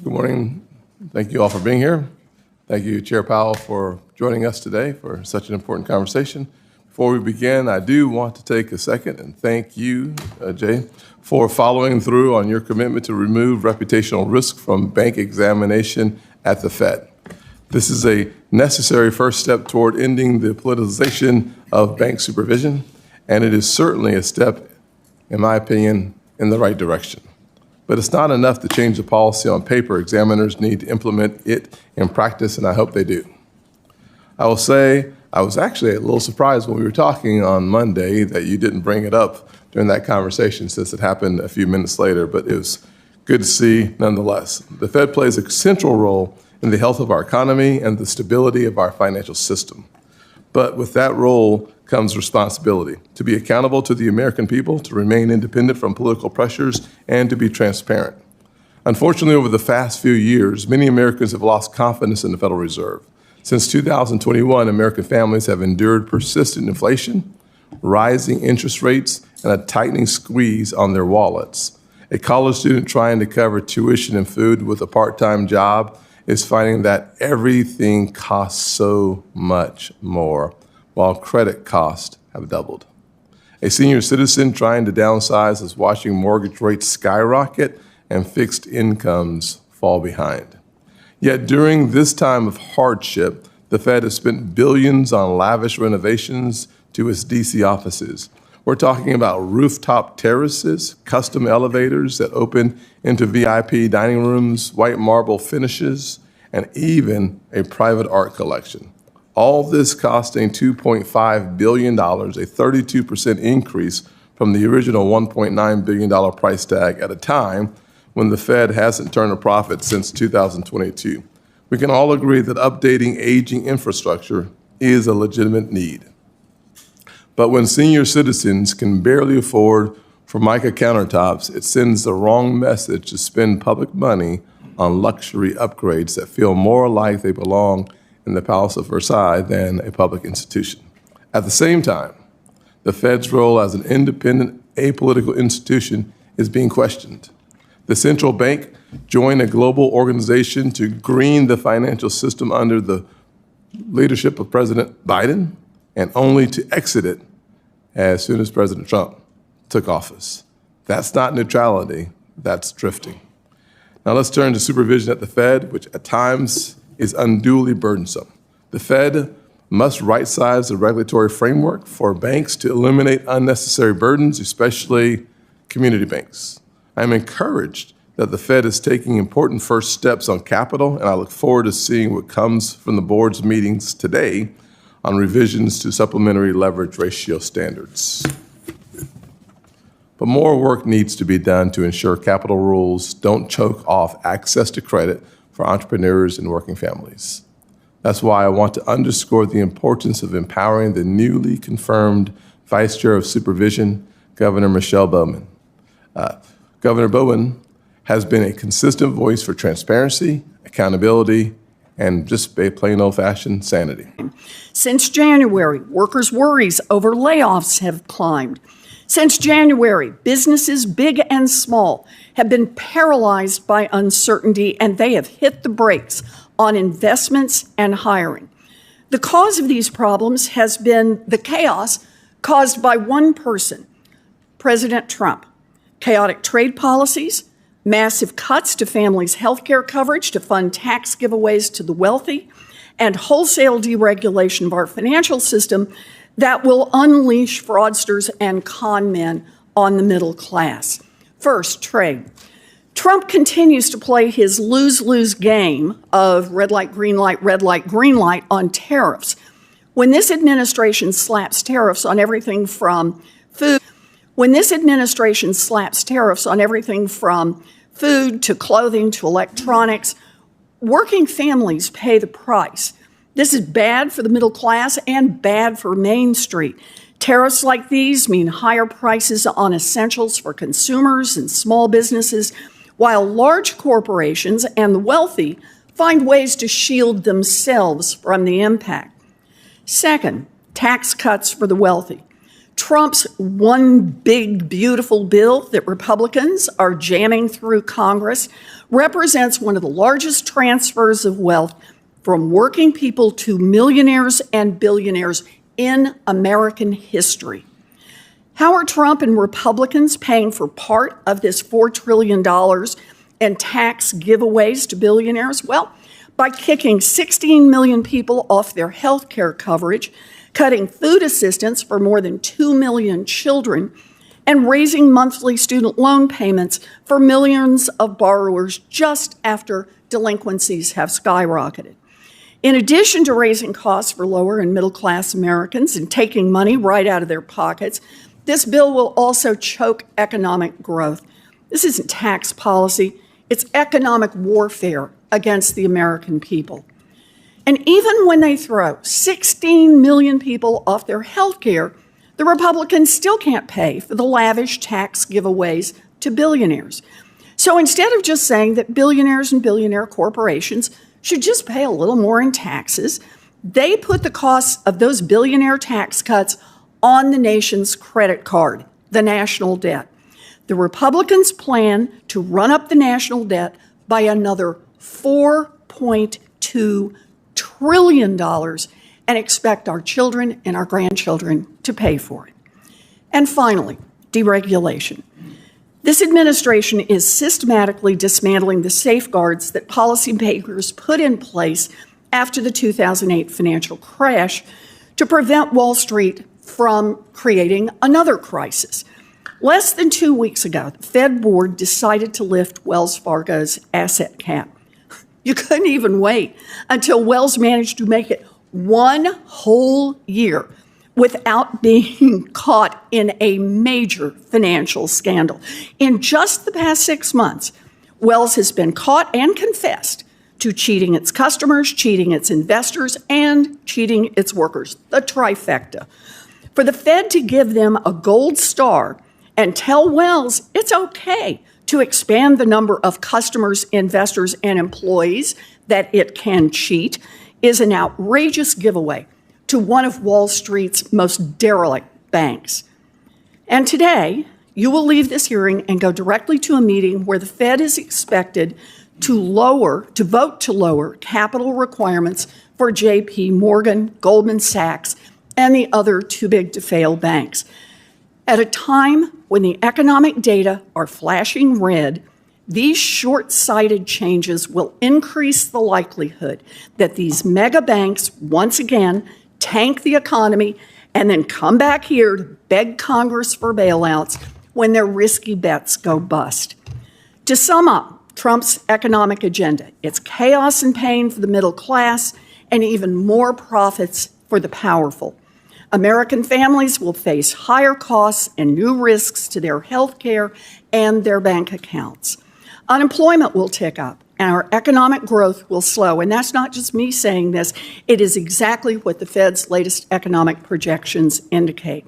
Good morning. Thank you all for being here. Thank you, Chair Powell, for joining us today for such an important conversation. Before we begin, I do want to take a second and thank you, Jay, for following through on your commitment to remove reputational risk from bank examination at the Fed. This is a necessary first step toward ending the politicization of bank supervision, and it is certainly a step, in my opinion, in the right direction. But it's not enough to change the policy on paper. Examiners need to implement it in practice, and I hope they do. I will say I was actually a little surprised when we were talking on Monday that you didn't bring it up during that conversation since it happened a few minutes later, but it was good to see nonetheless. The Fed plays a central role in the health of our economy and the stability of our financial system. But with that role comes responsibility to be accountable to the American people, to remain independent from political pressures, and to be transparent. Unfortunately, over the past few years, many Americans have lost confidence in the Federal Reserve. Since 2021, American families have endured persistent inflation, rising interest rates, and a tightening squeeze on their wallets. A college student trying to cover tuition and food with a part-time job is finding that everything costs so much more, while credit costs have doubled. A senior citizen trying to downsize is watching mortgage rates skyrocket and fixed incomes fall behind. Yet during this time of hardship, the Fed has spent billions on lavish renovations to its DC offices. We're talking about rooftop terraces, custom elevators that open into VIP dining rooms, white marble finishes, and even a private art collection. All this costing $2.5 billion, a 32% increase from the original $1.9 billion price tag at a time when the Fed hasn't turned a profit since 2022. We can all agree that updating aging infrastructure is a legitimate need. But when senior citizens can barely afford Formica countertops, it sends the wrong message to spend public money on luxury upgrades that feel more like they belong in the Palace of Versailles than a public institution. At the same time, the Fed's role as an independent, apolitical institution is being questioned. The central bank joined a global organization to green the financial system under the leadership of President Biden, and only to exit it as soon as President Trump took office. That's not neutrality, that's drifting. Now let's turn to supervision at the Fed, which at times is unduly burdensome. The Fed must right-size the regulatory framework for banks to eliminate unnecessary burdens, especially community banks. I'm encouraged that the Fed is taking important first steps on capital, and I look forward to seeing what comes from the board's meetings today on revisions to supplementary leverage ratio standards. But more work needs to be done to ensure capital rules don't choke off access to credit for entrepreneurs and working families. That's why I want to underscore the importance of empowering the newly confirmed Vice Chair of Supervision, Governor Michelle Bowman. Governor Bowman has been a consistent voice for transparency, accountability, and just plain old-fashioned sanity. Since January, workers' worries over layoffs have climbed. Since January, businesses big and small have been paralyzed by uncertainty, and they have hit the brakes on investments and hiring. The cause of these problems has been the chaos caused by one person, President Trump. Chaotic trade policies, massive cuts to families' health care coverage to fund tax giveaways to the wealthy, and wholesale deregulation of our financial system that will unleash fraudsters and con men on the middle class. First, trade. Trump continues to play his lose-lose game of red light, green light on tariffs. When this administration slaps tariffs on everything from food to clothing to electronics, working families pay the price. This is bad for the middle class and bad for Main Street. Tariffs like these mean higher prices on essentials for consumers and small businesses, while large corporations and the wealthy find ways to shield themselves from the impact. Second, tax cuts for the wealthy. Trump's one big, beautiful bill that Republicans are jamming through Congress represents one of the largest transfers of wealth from working people to millionaires and billionaires in American history. How are Trump and Republicans paying for part of this $4 trillion in tax giveaways to billionaires? Well, by kicking 16 million people off their health care coverage, cutting food assistance for more than 2 million children, and raising monthly student loan payments for millions of borrowers just after delinquencies have skyrocketed. In addition to raising costs for lower and middle class Americans and taking money right out of their pockets, this bill will also choke economic growth. This isn't tax policy, it's economic warfare against the American people. And even when they throw 16 million people off their health care, the Republicans still can't pay for the lavish tax giveaways to billionaires. So instead of just saying that billionaires and billionaire corporations should just pay a little more in taxes, they put the costs of those billionaire tax cuts on the nation's credit card, the national debt. The Republicans plan to run up the national debt by another $4.2 trillion and expect our children and our grandchildren to pay for it. And finally, deregulation. This administration is systematically dismantling the safeguards that policymakers put in place after the 2008 financial crash to prevent Wall Street from creating another crisis. Less than 2 weeks ago, the Fed board decided to lift Wells Fargo's asset cap. You couldn't even wait until Wells managed to make it one whole year without being caught in a major financial scandal. In just the past 6 months, Wells has been caught and confessed to cheating its customers, cheating its investors, and cheating its workers, the trifecta. For the Fed to give them a gold star and tell Wells it's okay to expand the number of customers, investors, and employees that it can cheat is an outrageous giveaway to one of Wall Street's most derelict banks. And today, you will leave this hearing and go directly to a meeting where the Fed is expected to vote to lower capital requirements for JP Morgan, Goldman Sachs, and the other too big to fail banks. At a time when the economic data are flashing red, these short-sighted changes will increase the likelihood that these mega banks once again tank the economy and then come back here to beg Congress for bailouts when their risky bets go bust. To sum up Trump's economic agenda, it's chaos and pain for the middle class and even more profits for the powerful. American families will face higher costs and new risks to their health care and their bank accounts. Unemployment will tick up and our economic growth will slow. And that's not just me saying this. It is exactly what the Fed's latest economic projections indicate.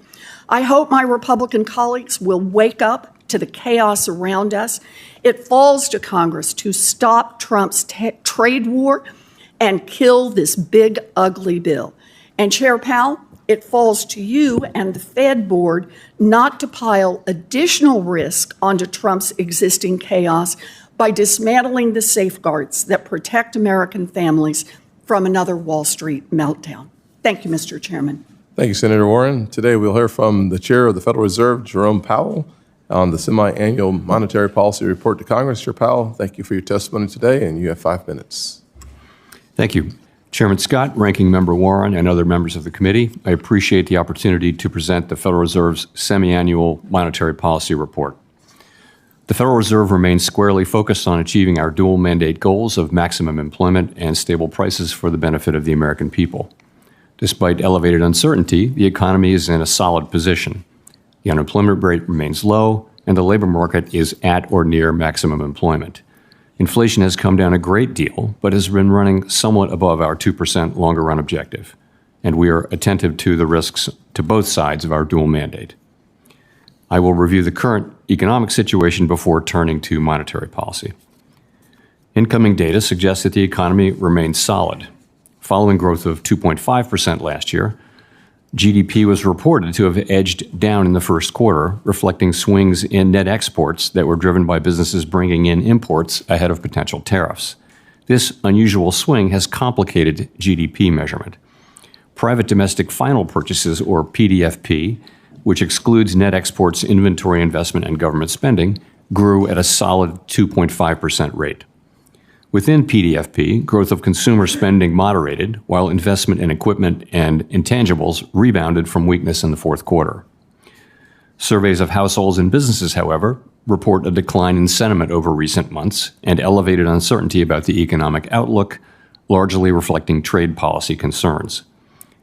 I hope my Republican colleagues will wake up to the chaos around us. It falls to Congress to stop Trump's trade war and kill this big, ugly bill. And Chair Powell, it falls to you and the Fed board not to pile additional risk onto Trump's existing chaos by dismantling the safeguards that protect American families from another Wall Street meltdown. Thank you, Mr. Chairman. Thank you, Senator Warren. Today we'll hear from the Chair of the Federal Reserve, Jerome Powell, on the Semiannual Monetary Policy Report to Congress. Chair Powell, thank you for your testimony today, and you have 5 minutes. Thank you. Chairman Scott, Ranking Member Warren, and other members of the committee, I appreciate the opportunity to present the Federal Reserve's Semiannual Monetary Policy Report. The Federal Reserve remains squarely focused on achieving our dual mandate goals of maximum employment and stable prices for the benefit of the American people. Despite elevated uncertainty, the economy is in a solid position. The unemployment rate remains low, and the labor market is at or near maximum employment. Inflation has come down a great deal, but has been running somewhat above our 2% longer-run objective, and we are attentive to the risks to both sides of our dual mandate. I will review the current economic situation before turning to monetary policy. Incoming data suggests that the economy remains solid. Following growth of 2.5% last year, GDP was reported to have edged down in the first quarter, reflecting swings in net exports that were driven by businesses bringing in imports ahead of potential tariffs. This unusual swing has complicated GDP measurement. Private domestic final purchases, or PDFP, which excludes net exports, inventory investment, and government spending, grew at a solid 2.5% rate. Within PDFP, growth of consumer spending moderated, while investment in equipment and intangibles rebounded from weakness in the fourth quarter. Surveys of households and businesses, however, report a decline in sentiment over recent months and elevated uncertainty about the economic outlook, largely reflecting trade policy concerns.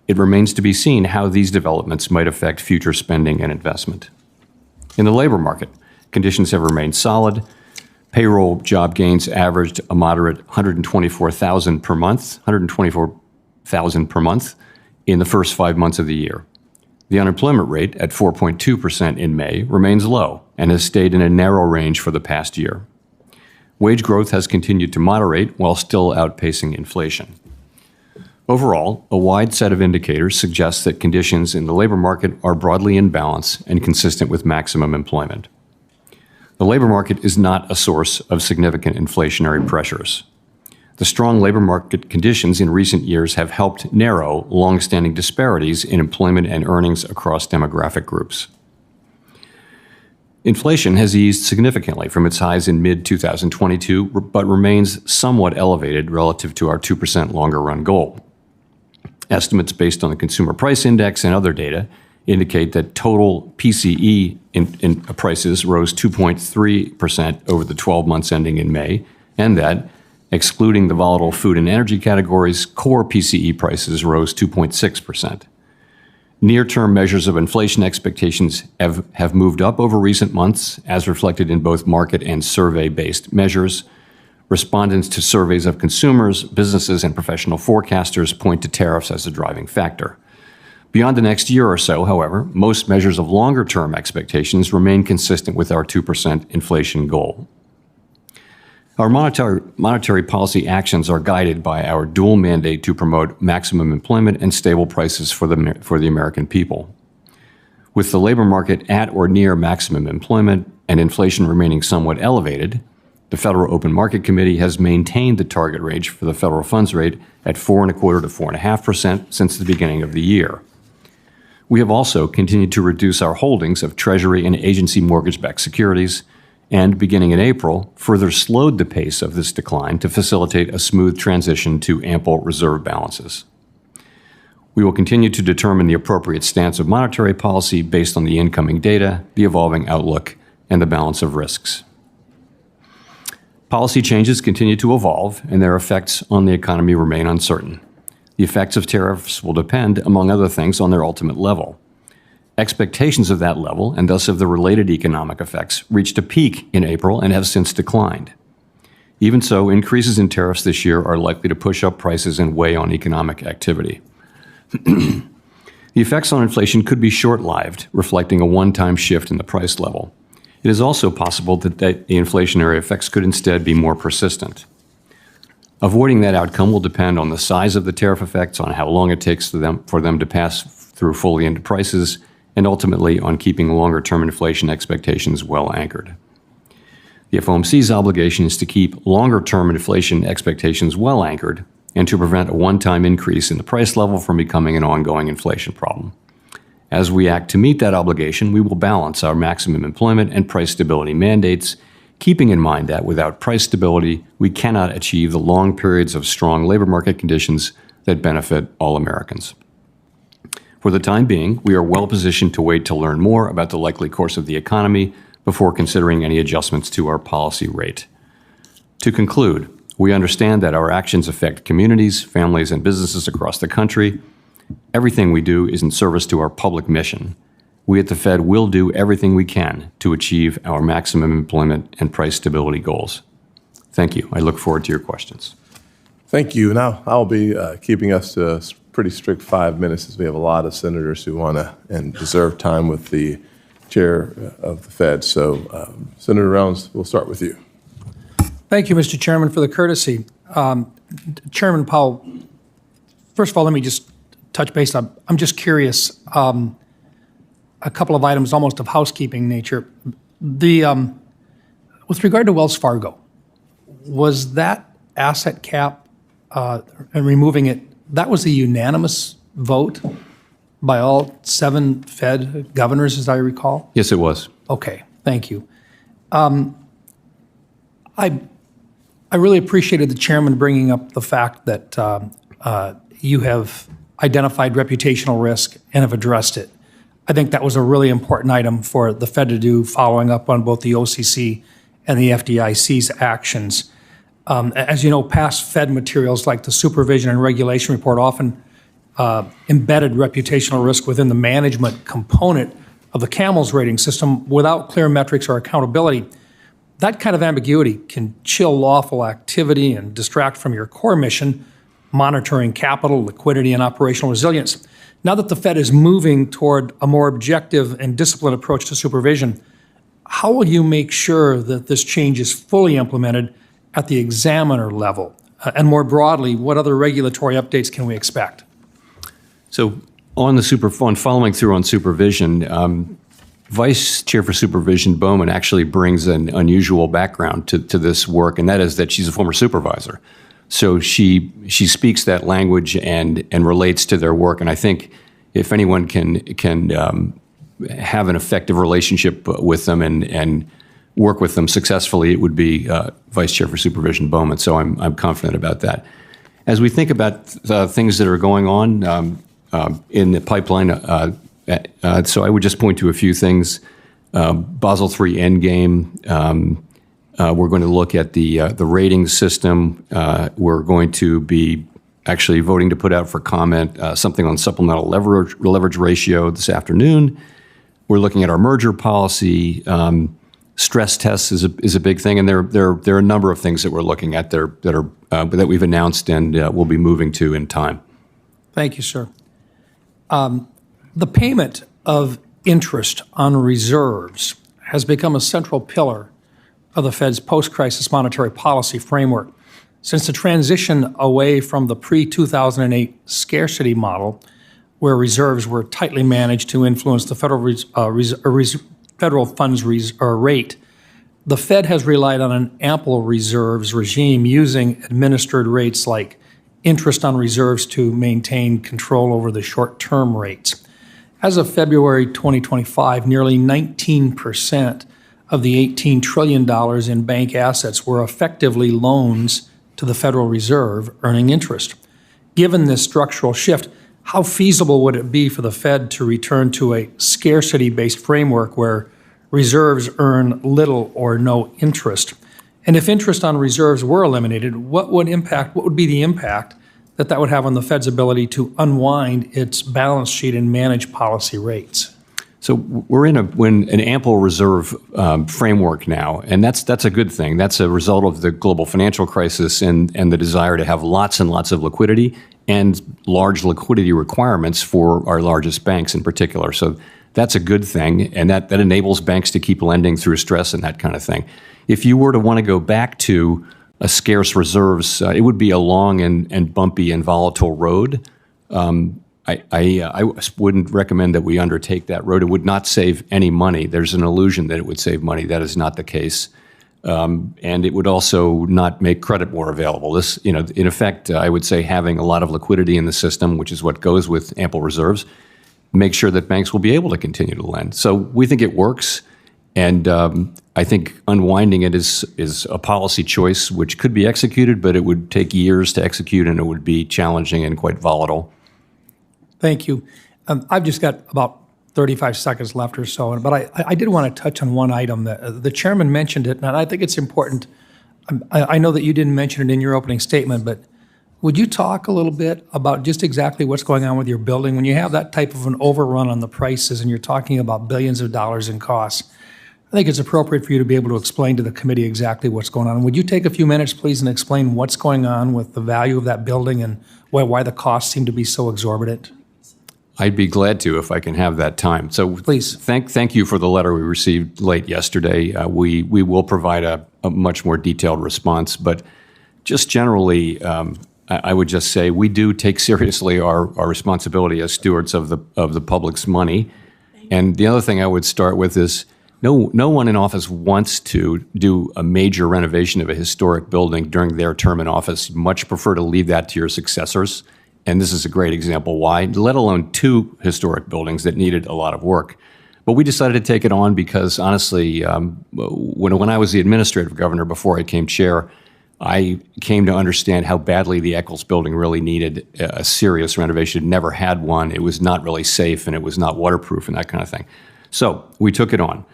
It remains to be seen how these developments might affect future spending and investment. In the labor market, conditions have remained solid. Payroll job gains averaged a moderate 124,000 per month in the first 5 months of the year. The unemployment rate at 4.2% in May remains low and has stayed in a narrow range for the past year. Wage growth has continued to moderate while still outpacing inflation. Overall, a wide set of indicators suggests that conditions in the labor market are broadly in balance and consistent with maximum employment. The labor market is not a source of significant inflationary pressures. The strong labor market conditions in recent years have helped narrow long-standing disparities in employment and earnings across demographic groups. Inflation has eased significantly from its highs in mid-2022, but remains somewhat elevated relative to our 2% longer-run goal. Estimates based on the Consumer Price Index and other data indicate that total PCE in prices rose 2.3% over the 12 months ending in May, and that, excluding the volatile food and energy categories, core PCE prices rose 2.6%. Near-term measures of inflation expectations have moved up over recent months, as reflected in both market and survey-based measures. Respondents to surveys of consumers, businesses, and professional forecasters point to tariffs as a driving factor. Beyond the next year or so, however, most measures of longer-term expectations remain consistent with our 2% inflation goal. Our monetary policy actions are guided by our dual mandate to promote maximum employment and stable prices for the American people. With the labor market at or near maximum employment and inflation remaining somewhat elevated, the Federal Open Market Committee has maintained the target range for the federal funds rate at 4.25% to 4.5% since the beginning of the year. We have also continued to reduce our holdings of Treasury and agency mortgage-backed securities, and beginning in April, further slowed the pace of this decline to facilitate a smooth transition to ample reserve balances. We will continue to determine the appropriate stance of monetary policy based on the incoming data, the evolving outlook, and the balance of risks. Policy changes continue to evolve, and their effects on the economy remain uncertain. The effects of tariffs will depend, among other things, on their ultimate level. Expectations of that level, and thus of the related economic effects, reached a peak in April and have since declined. Even so, increases in tariffs this year are likely to push up prices and weigh on economic activity. The effects on inflation could be short-lived, reflecting a one-time shift in the price level. It is also possible that the inflationary effects could instead be more persistent. Avoiding that outcome will depend on the size of the tariff effects, on how long it takes for them to pass through fully into prices, and ultimately on keeping longer-term inflation expectations well anchored. The FOMC's obligation is to keep longer-term inflation expectations well anchored and to prevent a one-time increase in the price level from becoming an ongoing inflation problem. As we act to meet that obligation, we will balance our maximum employment and price stability mandates, keeping in mind that without price stability, we cannot achieve the long periods of strong labor market conditions that benefit all Americans. For the time being, we are well positioned to wait to learn more about the likely course of the economy before considering any adjustments to our policy rate. To conclude, we understand that our actions affect communities, families, and businesses across the country. Everything we do is in service to our public mission. We at the Fed will do everything we can to achieve our maximum employment and price stability goals. Thank you. I look forward to your questions. Thank you. Now, I'll be keeping us to a pretty strict 5 minutes, as we have a lot of senators who want to and deserve time with the chair of the Fed. So, Senator Rounds, we'll start with you. Thank you, Mr. Chairman, for the courtesy. Chairman Powell, first of all, let me just touch base on. I'm just curious. A couple of items, almost of housekeeping nature. With regard to Wells Fargo, was that asset cap and removing it? That was a unanimous vote by all 7 Fed governors, as I recall. Yes, it was. Okay, thank you. I really appreciated the chairman bringing up the fact that you have identified reputational risk and have addressed it. I think that was a really important item for the Fed to do, following up on both the OCC and the FDIC's actions. As you know, past Fed materials like the Supervision and Regulation report often embedded reputational risk within the management component of the CAMELS rating system without clear metrics or accountability. That kind of ambiguity can chill lawful activity and distract from your core mission, monitoring capital, liquidity, and operational resilience. Now that the Fed is moving toward a more objective and disciplined approach to supervision, how will you make sure that this change is fully implemented at the examiner level? And more broadly, what other regulatory updates can we expect? So on following through on supervision, Vice Chair for Supervision Bowman actually brings an unusual background to this work, and that is that she's a former supervisor. So she speaks that language and relates to their work. And I think if anyone can have an effective relationship with them and work with them successfully, it would be Vice Chair for Supervision Bowman. So I'm confident about that. As we think about things that are going on in the pipeline, so I would just point to a few things. Basel III Endgame. We're going to look at the rating system. We're going to be actually voting to put out for comment something on supplemental leverage ratio this afternoon. We're looking at our merger policy. Stress tests is a big thing, and there are a number of things that we're looking at that we've announced and we'll be moving to in time. Thank you, sir. The payment of interest on reserves has become a central pillar of the Fed's post-crisis monetary policy framework. Since the transition away from the pre-2008 scarcity model, where reserves were tightly managed to influence the federal funds rate, the Fed has relied on an ample reserves regime using administered rates like interest on reserves to maintain control over the short-term rates. As of February 2025, nearly 19% of the $18 trillion in bank assets were effectively loans to the Federal Reserve earning interest. Given this structural shift, how feasible would it be for the Fed to return to a scarcity-based framework where reserves earn little or no interest? And if interest on reserves were eliminated, what would be the impact that would have on the Fed's ability to unwind its balance sheet and manage policy rates? So we're in an ample reserve framework now, and that's a good thing. That's a result of the global financial crisis and the desire to have lots and lots of liquidity and large liquidity requirements for our largest banks in particular. So that's a good thing, and that enables banks to keep lending through stress and that kind of thing. If you were to want to go back to a scarce reserves, it would be a long and bumpy and volatile road. I wouldn't recommend that we undertake that road. It would not save any money. There's an illusion that it would save money. That is not the case. And it would also not make credit more available. This, in effect, I would say having a lot of liquidity in the system, which is what goes with ample reserves, make sure that banks will be able to continue to lend. So we think it works. And I think unwinding it is a policy choice which could be executed, but it would take years to execute and it would be challenging and quite volatile. Thank you. I've just got about 35 seconds left or so, but I did want to touch on one item. That the chairman mentioned it, and I think it's important. I know that you didn't mention it in your opening statement, but would you talk a little bit about just exactly what's going on with your building? When you have that type of an overrun on the prices and you're talking about billions of dollars in costs, I think it's appropriate for you to be able to explain to the committee exactly what's going on. Would you take a few minutes, please, and explain what's going on with the value of that building and why the costs seem to be so exorbitant? I'd be glad to if I can have that time. So please. Thank you for the letter we received late yesterday. We will provide a much more detailed response, but just generally, I would just say we do take seriously our responsibility as stewards of the public's money. And the other thing I would start with is no one in office wants to do a major renovation of a historic building during their term in office. You much prefer to leave that to your successors. And this is a great example why, let alone two historic buildings that needed a lot of work. But we decided to take it on because, honestly, when I was the administrative governor before I became chair, I came to understand how badly the Eccles building really needed a serious renovation. It never had one. It was not really safe, and it was not waterproof and that kind of thing. So we took it on.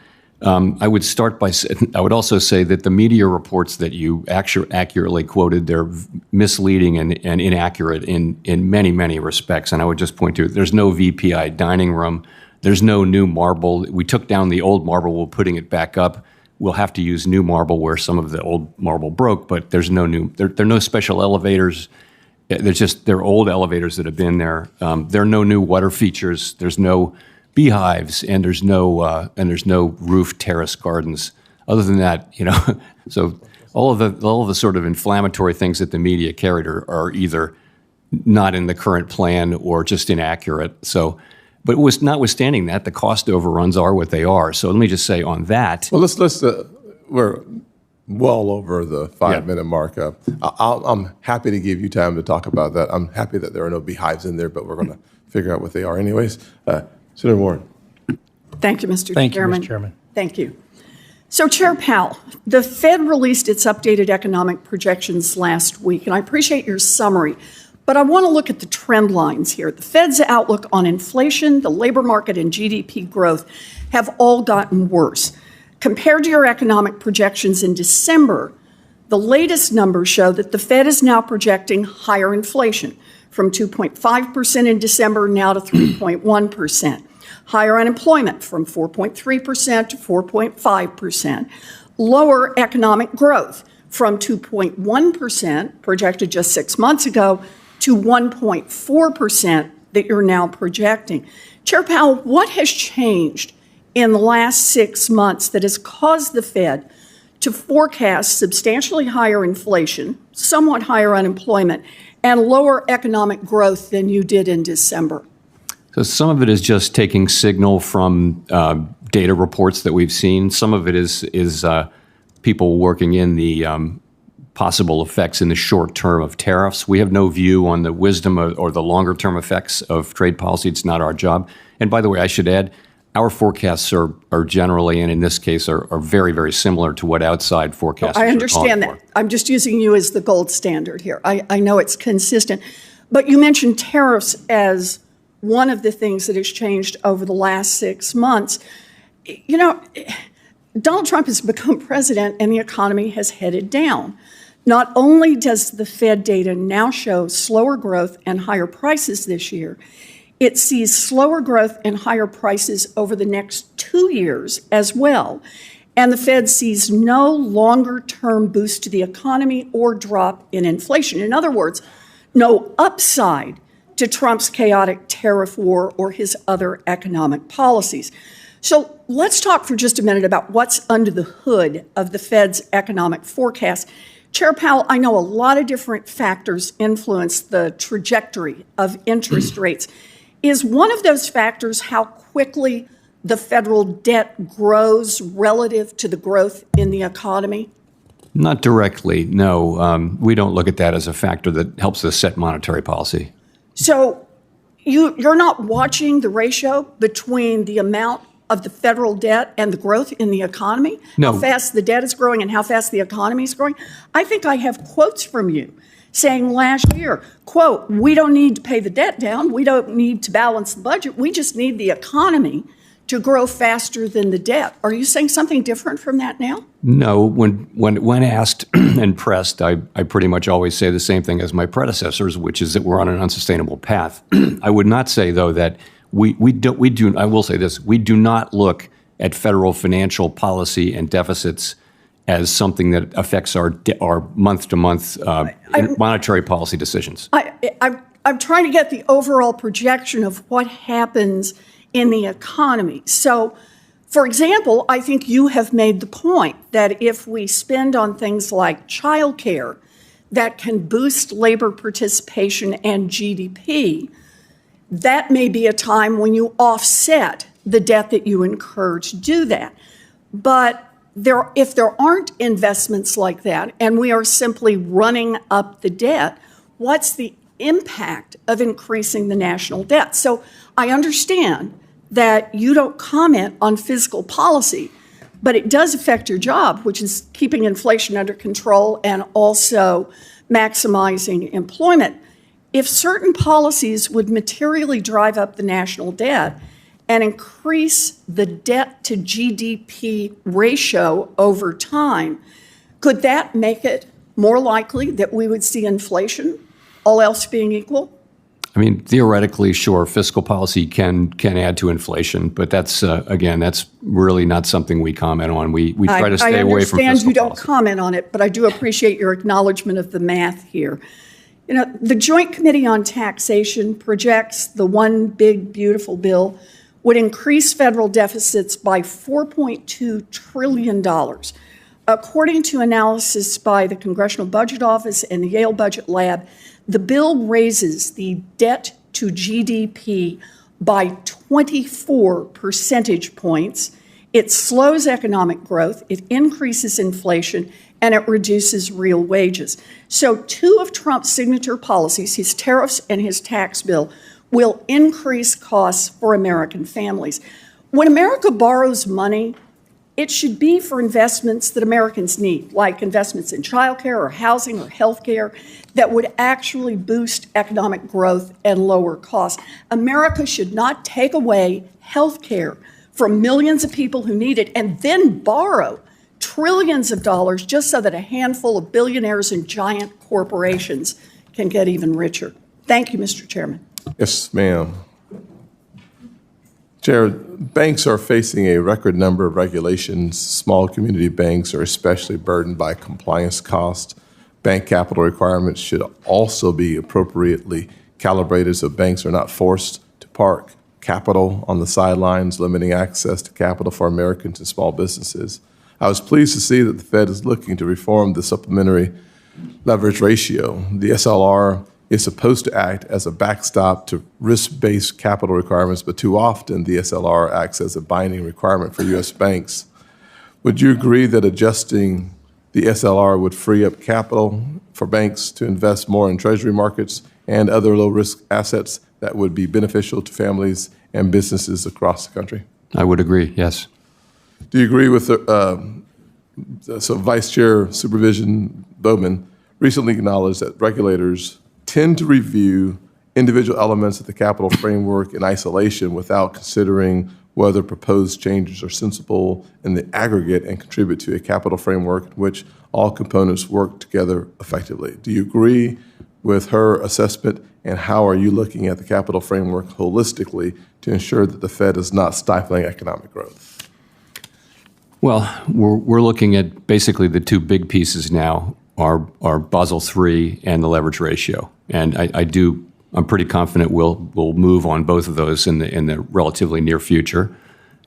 I would also say that the media reports that you accurately quoted, they're misleading and inaccurate in many, many respects. And I would just point to, there's no VPI dining room. There's no new marble. We took down the old marble. We're putting it back up. We'll have to use new marble where some of the old marble broke, but there's no new, there are no special elevators. They're old elevators that have been there. There are no new water features. There's no beehives, and there's no roof terrace gardens. Other than that, so all of the sort of inflammatory things that the media carried are either not in the current plan or just inaccurate. So, but notwithstanding that, the cost overruns are what they are. So let me just say on that. Well, we're well over the 5-minute mark. I'm happy to give you time to talk about that. I'm happy that there are no beehives in there, but we're going to figure out what they are anyways. Senator Warren. Thank you, Mr. Thank you, Chairman. Mr. Chairman. Thank you. So, Chair Powell, the Fed released its updated economic projections last week, and I appreciate your summary, but I want to look at the trend lines here. The Fed's outlook on inflation, the labor market, and GDP growth have all gotten worse. Compared to your economic projections in December, the latest numbers show that the Fed is now projecting higher inflation, from 2.5% in December now to 3.1%. Higher unemployment from 4.3% to 4.5%. Lower economic growth from 2.1% projected just 6 months ago to 1.4% that you're now projecting. Chair Powell, what has changed in the last 6 months that has caused the Fed to forecast substantially higher inflation, somewhat higher unemployment, and lower economic growth than you did in December? So some of it is just taking signal from data reports that we've seen. Some of it is people working in the possible effects in the short term of tariffs. We have no view on the wisdom or the longer term effects of trade policy. It's not our job. And by the way, I should add, our forecasts are generally, and in this case, are very, very similar to what outside forecasters are calling for. I understand that. I'm just using you as the gold standard here. I know it's consistent. But you mentioned tariffs as one of the things that has changed over the last 6 months. Donald Trump has become president and the economy has headed down. Not only does the Fed data now show slower growth and higher prices this year, it sees slower growth and higher prices over the next 2 years as well. And the Fed sees no longer-term boost to the economy or drop in inflation. In other words, no upside to Trump's chaotic tariff war or his other economic policies. So let's talk for just a minute about what's under the hood of the Fed's economic forecast. Chair Powell, I know a lot of different factors influence the trajectory of interest rates. Is one of those factors how quickly the federal debt grows relative to the growth in the economy? Not directly, no. We don't look at that as a factor that helps us set monetary policy. So you're not watching the ratio between the amount of the federal debt and the growth in the economy? No. How fast the debt is growing and how fast the economy is growing? I think I have quotes from you saying last year, quote, we don't need to pay the debt down. We don't need to balance the budget. We just need the economy to grow faster than the debt. Are you saying something different from that now? No. When asked and pressed, I pretty much always say the same thing as my predecessors, which is that we're on an unsustainable path. I would not say, though, that we do. I will say this: we do not look at federal financial policy and deficits as something that affects our month-to-month monetary policy decisions. I'm trying to get the overall projection of what happens in the economy. So, for example, I think you have made the point that if we spend on things like childcare, that can boost labor participation and GDP, that may be a time when you offset the debt that you incur to do that. But if there aren't investments like that, and we are simply running up the debt, what's the impact of increasing the national debt? So I understand that you don't comment on fiscal policy, but it does affect your job, which is keeping inflation under control and also maximizing employment. If certain policies would materially drive up the national debt and increase the debt to GDP ratio over time, could that make it more likely that we would see inflation, all else being equal? I mean, theoretically, sure, fiscal policy can add to inflation, but that's, again, that's really not something we comment on. We try to stay away from fiscal policy. I understand you don't comment on it, but I do appreciate your acknowledgement of the math here. You know, the Joint Committee on Taxation projects the one big, beautiful bill would increase federal deficits by $4.2 trillion. According to analysis by the Congressional Budget Office and the Yale Budget Lab, the bill raises the debt to GDP by 24 percentage points. It slows economic growth, it increases inflation, and it reduces real wages. So two of Trump's signature policies, his tariffs and his tax bill, will increase costs for American families. When America borrows money, it should be for investments that Americans need, like investments in childcare or housing or healthcare that would actually boost economic growth and lower costs. America should not take away healthcare from millions of people who need it and then borrow trillions of dollars just so that a handful of billionaires and giant corporations can get even richer. Thank you, Mr. Chairman. Yes, ma'am. Chair, banks are facing a record number of regulations. Small community banks are especially burdened by compliance costs. Bank capital requirements should also be appropriately calibrated so banks are not forced to park capital on the sidelines, limiting access to capital for Americans and small businesses. I was pleased to see that the Fed is looking to reform the supplementary leverage ratio. The SLR is supposed to act as a backstop to risk-based capital requirements, but too often the SLR acts as a binding requirement for U.S. banks. Would you agree that adjusting the SLR would free up capital for banks to invest more in treasury markets and other low-risk assets that would be beneficial to families and businesses across the country? I would agree, yes. Do you agree with so Vice Chair Supervision Bowman recently acknowledged that regulators tend to review individual elements of the capital framework in isolation without considering whether proposed changes are sensible in the aggregate and contribute to a capital framework in which all components work together effectively? Do you agree with her assessment, and how are you looking at the capital framework holistically to ensure that the Fed is not stifling economic growth? Well, we're looking at basically the two big pieces now are Basel III and the leverage ratio. And I'm pretty confident we'll move on both of those in the relatively near future.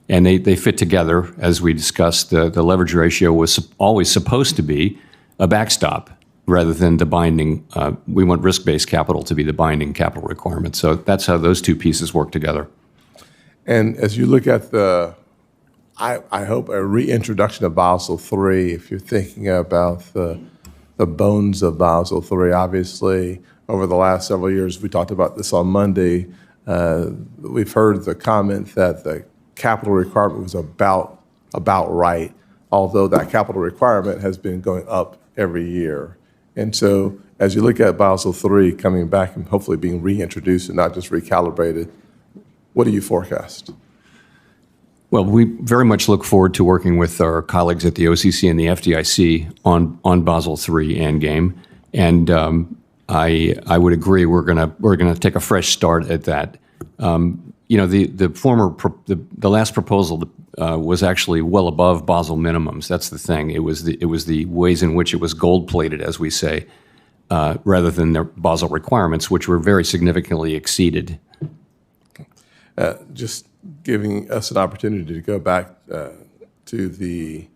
And they fit together, as we discussed. The leverage ratio was always supposed to be a backstop rather than the binding. We want risk-based capital to be the binding capital requirement. So that's how those two pieces work together. And as you look at I hope a reintroduction of Basel III, if you're thinking about the bones of Basel III, obviously, over the last several years, we talked about this on Monday, we've heard the comment that the capital requirement was about right, although that capital requirement has been going up every year. And so as you look at Basel III coming back and hopefully being reintroduced and not just recalibrated, what do you forecast? Well, we very much look forward to working with our colleagues at the OCC and the FDIC on Basel III Endgame, and I would agree we're gonna take a fresh start at that. The last proposal was actually well above Basel minimums. That's the thing. It was the ways in which it was gold plated, as we say, rather than the Basel requirements, which were very significantly exceeded. Just giving us an opportunity to go back to the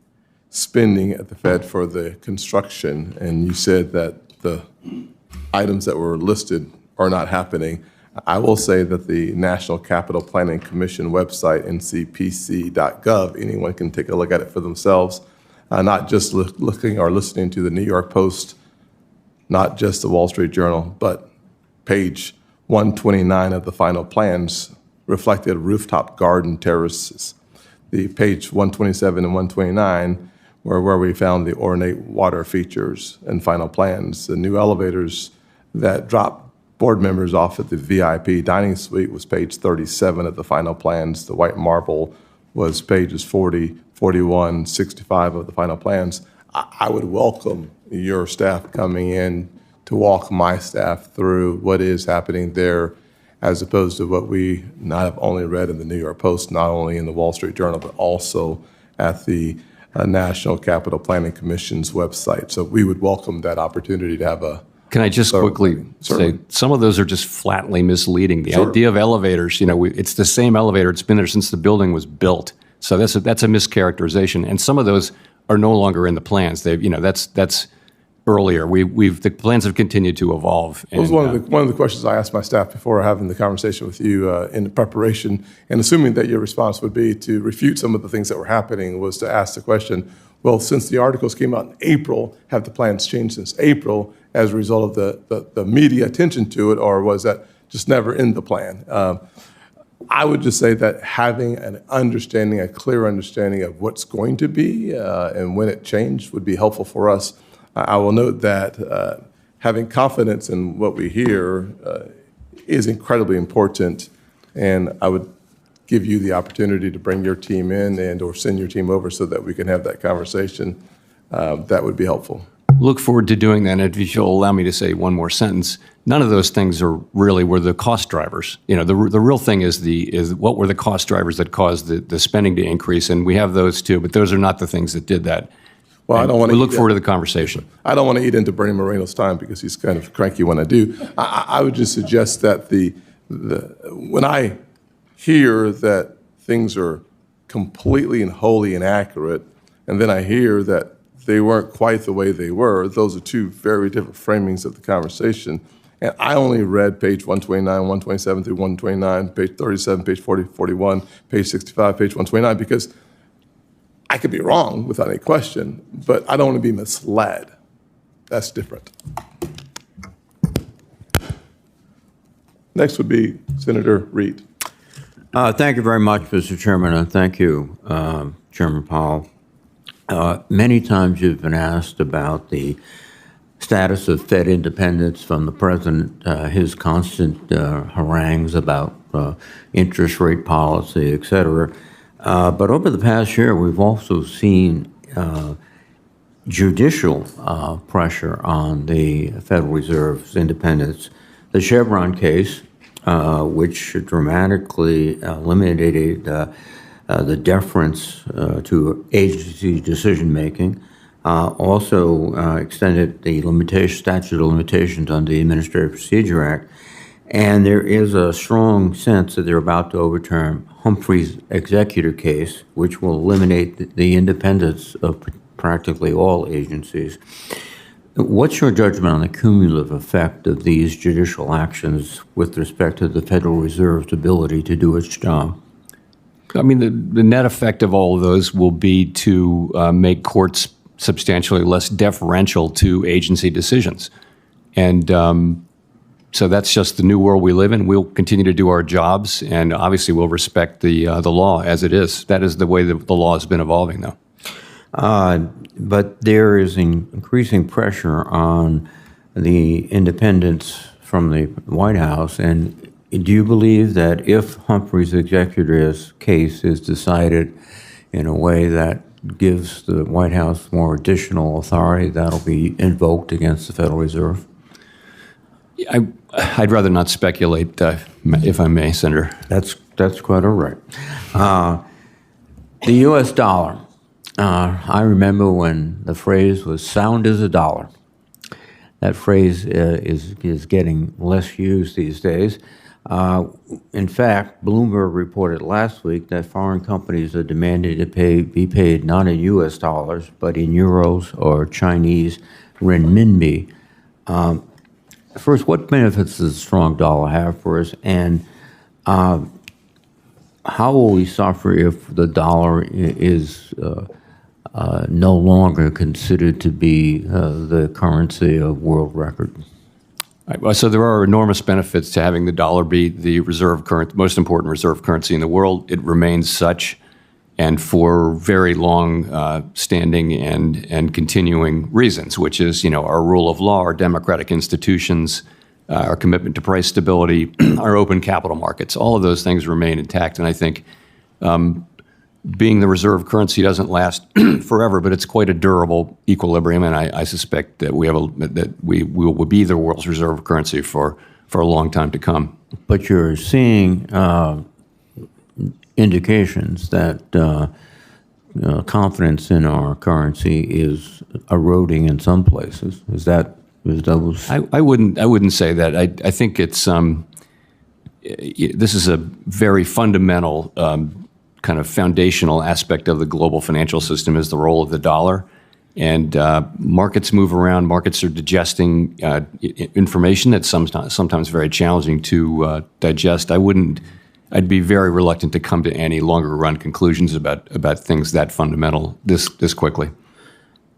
spending at the Fed for the construction, and you said that the items that were listed are not happening. I will say that the National Capital Planning Commission website, ncpc.gov, anyone can take a look at it for themselves, not just looking or listening to the New York Post, not just the Wall Street Journal, but page 129 of the final plans reflected rooftop garden terraces. The page 127 and 129 were where we found the ornate water features and final plans. The new elevators that dropped board members off at the VIP dining suite was page 37 of the final plans. The white marble was pages 40, 41, 65 of the final plans. I would welcome your staff coming in to walk my staff through what is happening there, as opposed to what we not have only read in the New York Post, not only in the Wall Street Journal, but also at the National Capital Planning Commission's website. So we would welcome that opportunity to have a. Can I just quickly say, some of those are just flatly misleading. The idea of elevators, it's the same elevator. It's been there since the building was built. So that's a mischaracterization. And some of those are no longer in the plans. That's earlier. The plans have continued to evolve. That was one of the questions I asked my staff before having the conversation with you in preparation, and assuming that your response would be to refute some of the things that were happening, was to ask the question, well, since the articles came out in April, have the plans changed since April as a result of the media attention to it, or was that just never in the plan? I would just say that having a clear understanding of what's going to be and when it changed would be helpful for us. I will note that having confidence in what we hear is incredibly important, and I would give you the opportunity to bring your team in and or send your team over so that we can have that conversation. That would be helpful. Look forward to doing that. And if you'll allow me to say one more sentence, none of those things were the cost drivers. The real thing is what were the cost drivers that caused the spending to increase, and we have those too, but those are not the things that did that. Well, we look forward to the conversation. I don't want to eat into Bernie Moreno's time because he's kind of cranky when I do. I would just suggest that when I hear that things are completely and wholly inaccurate, and then I hear that they weren't quite the way they were, those are two very different framings of the conversation. And I only read page 129, 127 through 129, page 37, page 40, 41, page 65, page 129, because I could be wrong without any question, but I don't want to be misled. That's different. Next would be Senator Reed. Thank you very much, Mr. Chairman, and thank you, Chairman Powell. Many times you've been asked about the status of Fed independence from the president, his constant harangues about interest rate policy, et cetera. But over the past year, we've also seen judicial pressure on the Federal Reserve's independence. The Chevron case, which dramatically eliminated the deference to agency decision-making, also extended the statute of limitations on the Administrative Procedure Act. And there is a strong sense that they're about to overturn Humphrey's executor case, which will eliminate the independence of practically all agencies. What's your judgment on the cumulative effect of these judicial actions with respect to the Federal Reserve's ability to do its job? I mean, the net effect of all of those will be to make courts substantially less deferential to agency decisions. And so that's just the new world we live in. We'll continue to do our jobs, and obviously we'll respect the law as it is. That is the way the law has been evolving, though. But there is increasing pressure on the independence from the White House. And do you believe that if Humphrey's executor's case is decided in a way that gives the White House more additional authority, that'll be invoked against the Federal Reserve? I'd rather not speculate, if I may, Senator. That's quite all right. The U.S. dollar. I remember when the phrase was "sound as a dollar." That phrase is getting less used these days. In fact, Bloomberg reported last week that foreign companies are demanding to be paid not in U.S. dollars, but in euros or Chinese renminbi First, what benefits does a strong dollar have for us, and how will we suffer if the dollar is no longer considered to be the currency of world record? Right, well, so there are enormous benefits to having the dollar be the most important reserve currency in the world. It remains such, and for very long standing and continuing reasons, which is, our rule of law, our democratic institutions, our commitment to price stability, our open capital markets. All of those things remain intact. And I think being the reserve currency doesn't last forever, but it's quite a durable equilibrium. And I suspect that we will be the world's reserve currency for a long time to come. But you're seeing indications that confidence in our currency is eroding in some places. Is that I wouldn't say that. I think it's this is a very fundamental kind of foundational aspect of the global financial system is the role of the dollar. And markets move around. Markets are digesting information that's sometimes very challenging to digest. I'd be very reluctant to come to any longer run conclusions about things that fundamental this quickly.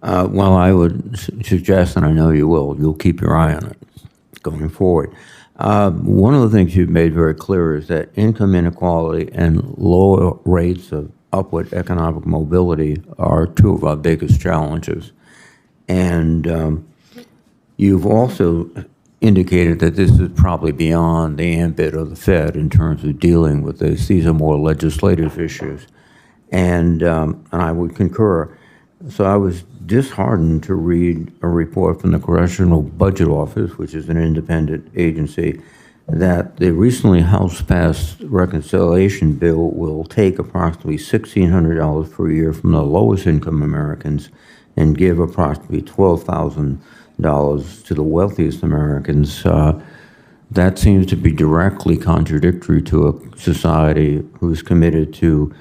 Well, I would suggest, and I know you'll keep your eye on it going forward. One of the things you've made very clear is that income inequality and lower rates of upward economic mobility are two of our biggest challenges. And you've also indicated that this is probably beyond the ambit of the Fed in terms of dealing with this. These are more legislative issues. And I would concur. So I was disheartened to read a report from the Congressional Budget Office, which is an independent agency, that the recently House-passed reconciliation bill will take approximately $1,600 per year from the lowest income Americans and give approximately $12,000 to the wealthiest Americans. That seems to be directly contradictory to a society who's committed to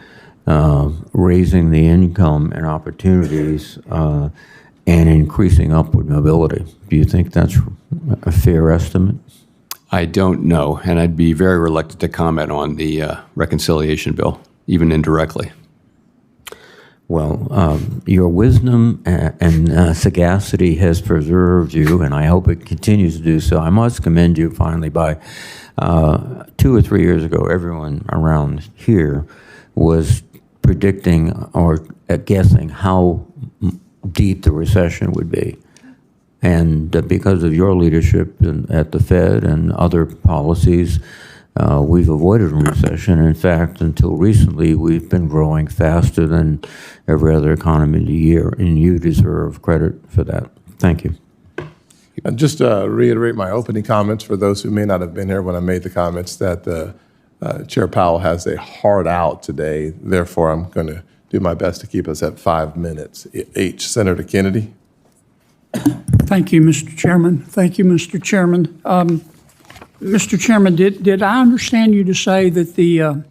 raising the income and opportunities and increasing upward mobility. Do you think that's a fair estimate? I don't know, and I'd be very reluctant to comment on the reconciliation bill, even indirectly. Well, your wisdom and sagacity has preserved you, and I hope it continues to do so. I must commend you finally by 2 or 3 years ago, everyone around here was predicting or guessing how deep the recession would be. And because of your leadership at the Fed and other policies, we've avoided a recession. In fact, until recently, we've been growing faster than every other economy in the year, and you deserve credit for that. Thank you. And just to reiterate my opening comments for those who may not have been here when I made the comments that Chair Powell has a hard out today. Therefore, I'm going to do my best to keep us at 5 minutes. Senator Kennedy. Thank you, Mr. Chairman. Thank you, Mr. Chairman. Mr. Chairman, did I understand you to say that the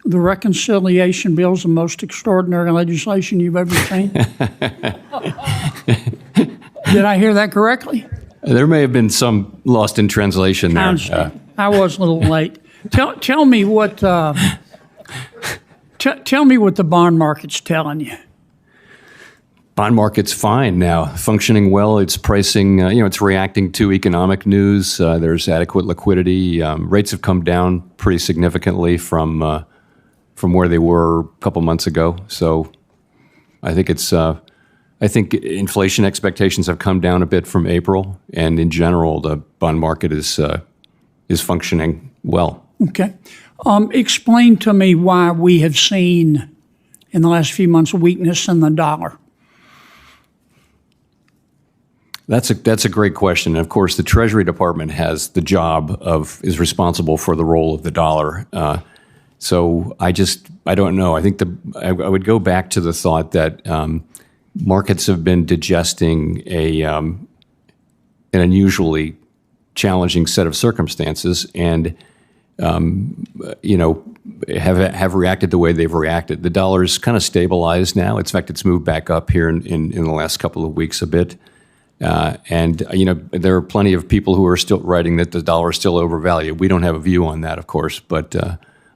reconciliation bill is the most extraordinary legislation you've ever seen? Did I hear that correctly? There may have been some lost in translation there. I was a little late. Tell me what tell me what the bond market's telling you. Bond market's fine now, functioning well. It's pricing, it's reacting to economic news. There's adequate liquidity. Rates have come down pretty significantly from where they were a couple months ago. So I think I think inflation expectations have come down a bit from April, and in general, the bond market is functioning well. Okay. Explain to me why we have seen in the last few months weakness in the dollar. That's a great question. And of course, the Treasury Department is responsible for the role of the dollar. So I don't know. I think I would go back to the thought that markets have been digesting an unusually challenging set of circumstances, and have reacted the way they've reacted. The dollar's kind of stabilized now. In fact, it's moved back up here in the last couple of weeks a bit. There are plenty of people who are still writing that the dollar is still overvalued. We don't have a view on that, of course, but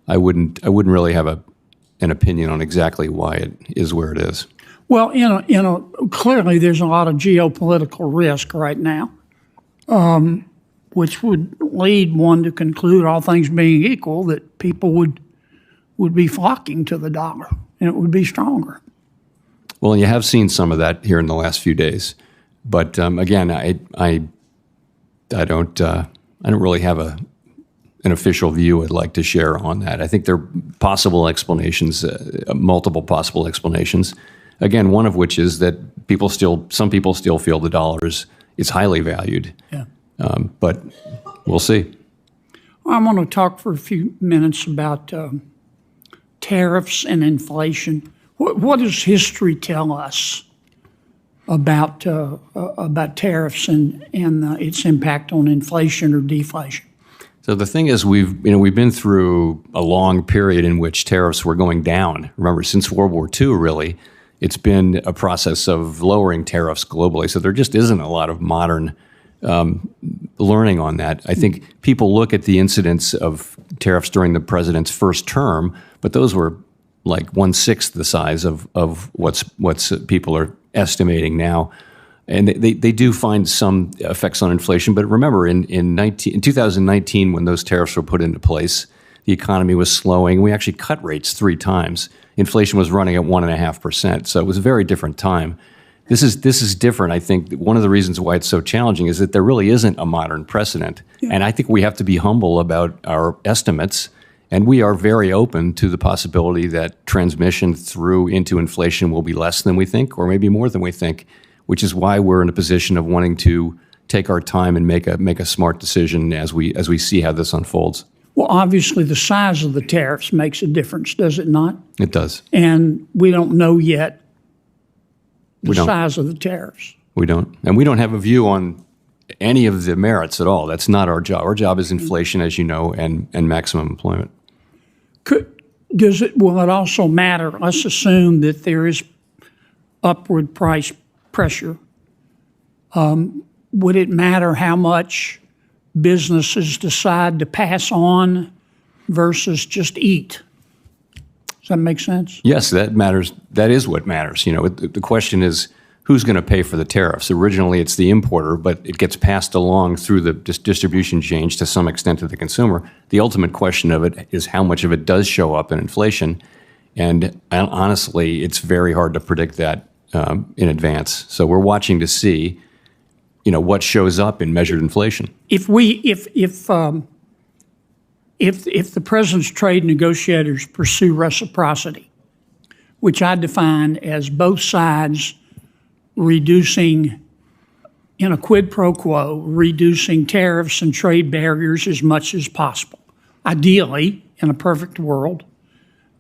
I wouldn't really have an opinion on exactly why it is where it is. Well, clearly there's a lot of geopolitical risk right now, which would lead one to conclude, all things being equal, that people would be flocking to the dollar and it would be stronger. Well, you have seen some of that here in the last few days, but again, I don't really have an official view I'd like to share on that. I think there are possible explanations, multiple possible explanations. Again, one of which is that some people still feel the dollar is highly valued. Yeah. But we'll see. I want to talk for a few minutes about tariffs and inflation. What does history tell us about tariffs and its impact on inflation or deflation? So the thing is, we've been through a long period in which tariffs were going down. Remember, since World War II, really, it's been a process of lowering tariffs globally. So there just isn't a lot of modern learning on that. I think people look at the incidence of tariffs during the president's first term, but those were like 1/6 the size of what's people are estimating now. And they do find some effects on inflation. But remember, in 2019, when those tariffs were put into place, the economy was slowing. We actually cut rates 3 times. Inflation was running at 1.5%. So it was a very different time. This is different. I think one of the reasons why it's so challenging is that there really isn't a modern precedent. Yeah. And I think we have to be humble about our estimates. And we are very open to the possibility that transmission through into inflation will be less than we think, or maybe more than we think, which is why we're in a position of wanting to take our time and make a smart decision as we see how this unfolds. Well, obviously the size of the tariffs makes a difference, does it not? It does. And we don't know yet the size of the tariffs. We don't. And we don't have a view on any of the merits at all. That's not our job. Our job is inflation, as you know, and maximum employment. Will it also matter? Let's assume that there is upward price pressure. Would it matter how much businesses decide to pass on versus just eat? Does that make sense? Yes, that matters. That is what matters. The question is, who's going to pay for the tariffs? Originally, it's the importer, but it gets passed along through the distribution chain to some extent to the consumer. The ultimate question of it is how much of it does show up in inflation. And honestly, it's very hard to predict that in advance. So we're watching to see, what shows up in measured inflation. If the president's trade negotiators pursue reciprocity, which I define as both sides reducing, in a quid pro quo, reducing tariffs and trade barriers as much as possible. Ideally, in a perfect world,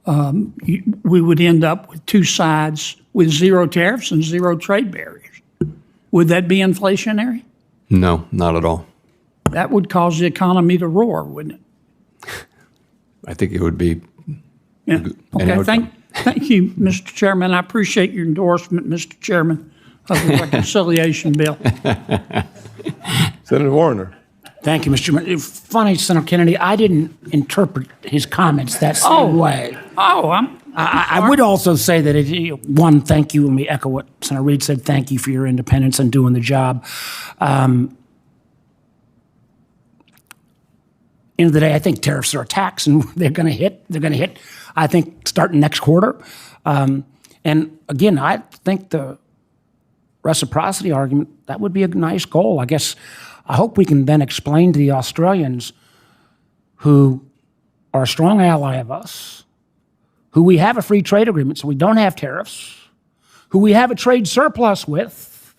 we would end up with 2 sides with 0 tariffs and 0 trade barriers. Would that be inflationary? No, not at all. That would cause the economy to roar, wouldn't it? I think it would be. Yeah. Okay. Thank you, Mr. Chairman. I appreciate your endorsement, Mr. Chairman, of the reconciliation bill. Senator Warner. Thank you, Mr. Chairman. Funny, Senator Kennedy, I didn't interpret his comments that same way. I would also say that, one, thank you, and we echo what Senator Reid said, thank you for your independence and doing the job. End of the day, I think tariffs are a tax, and they're going to hit. They're going to hit, I think, starting next quarter. And again, I think the reciprocity argument, that would be a nice goal. I hope we can then explain to the Australians, who are a strong ally of us, who we have a free trade agreement, so we don't have tariffs, who we have a trade surplus with,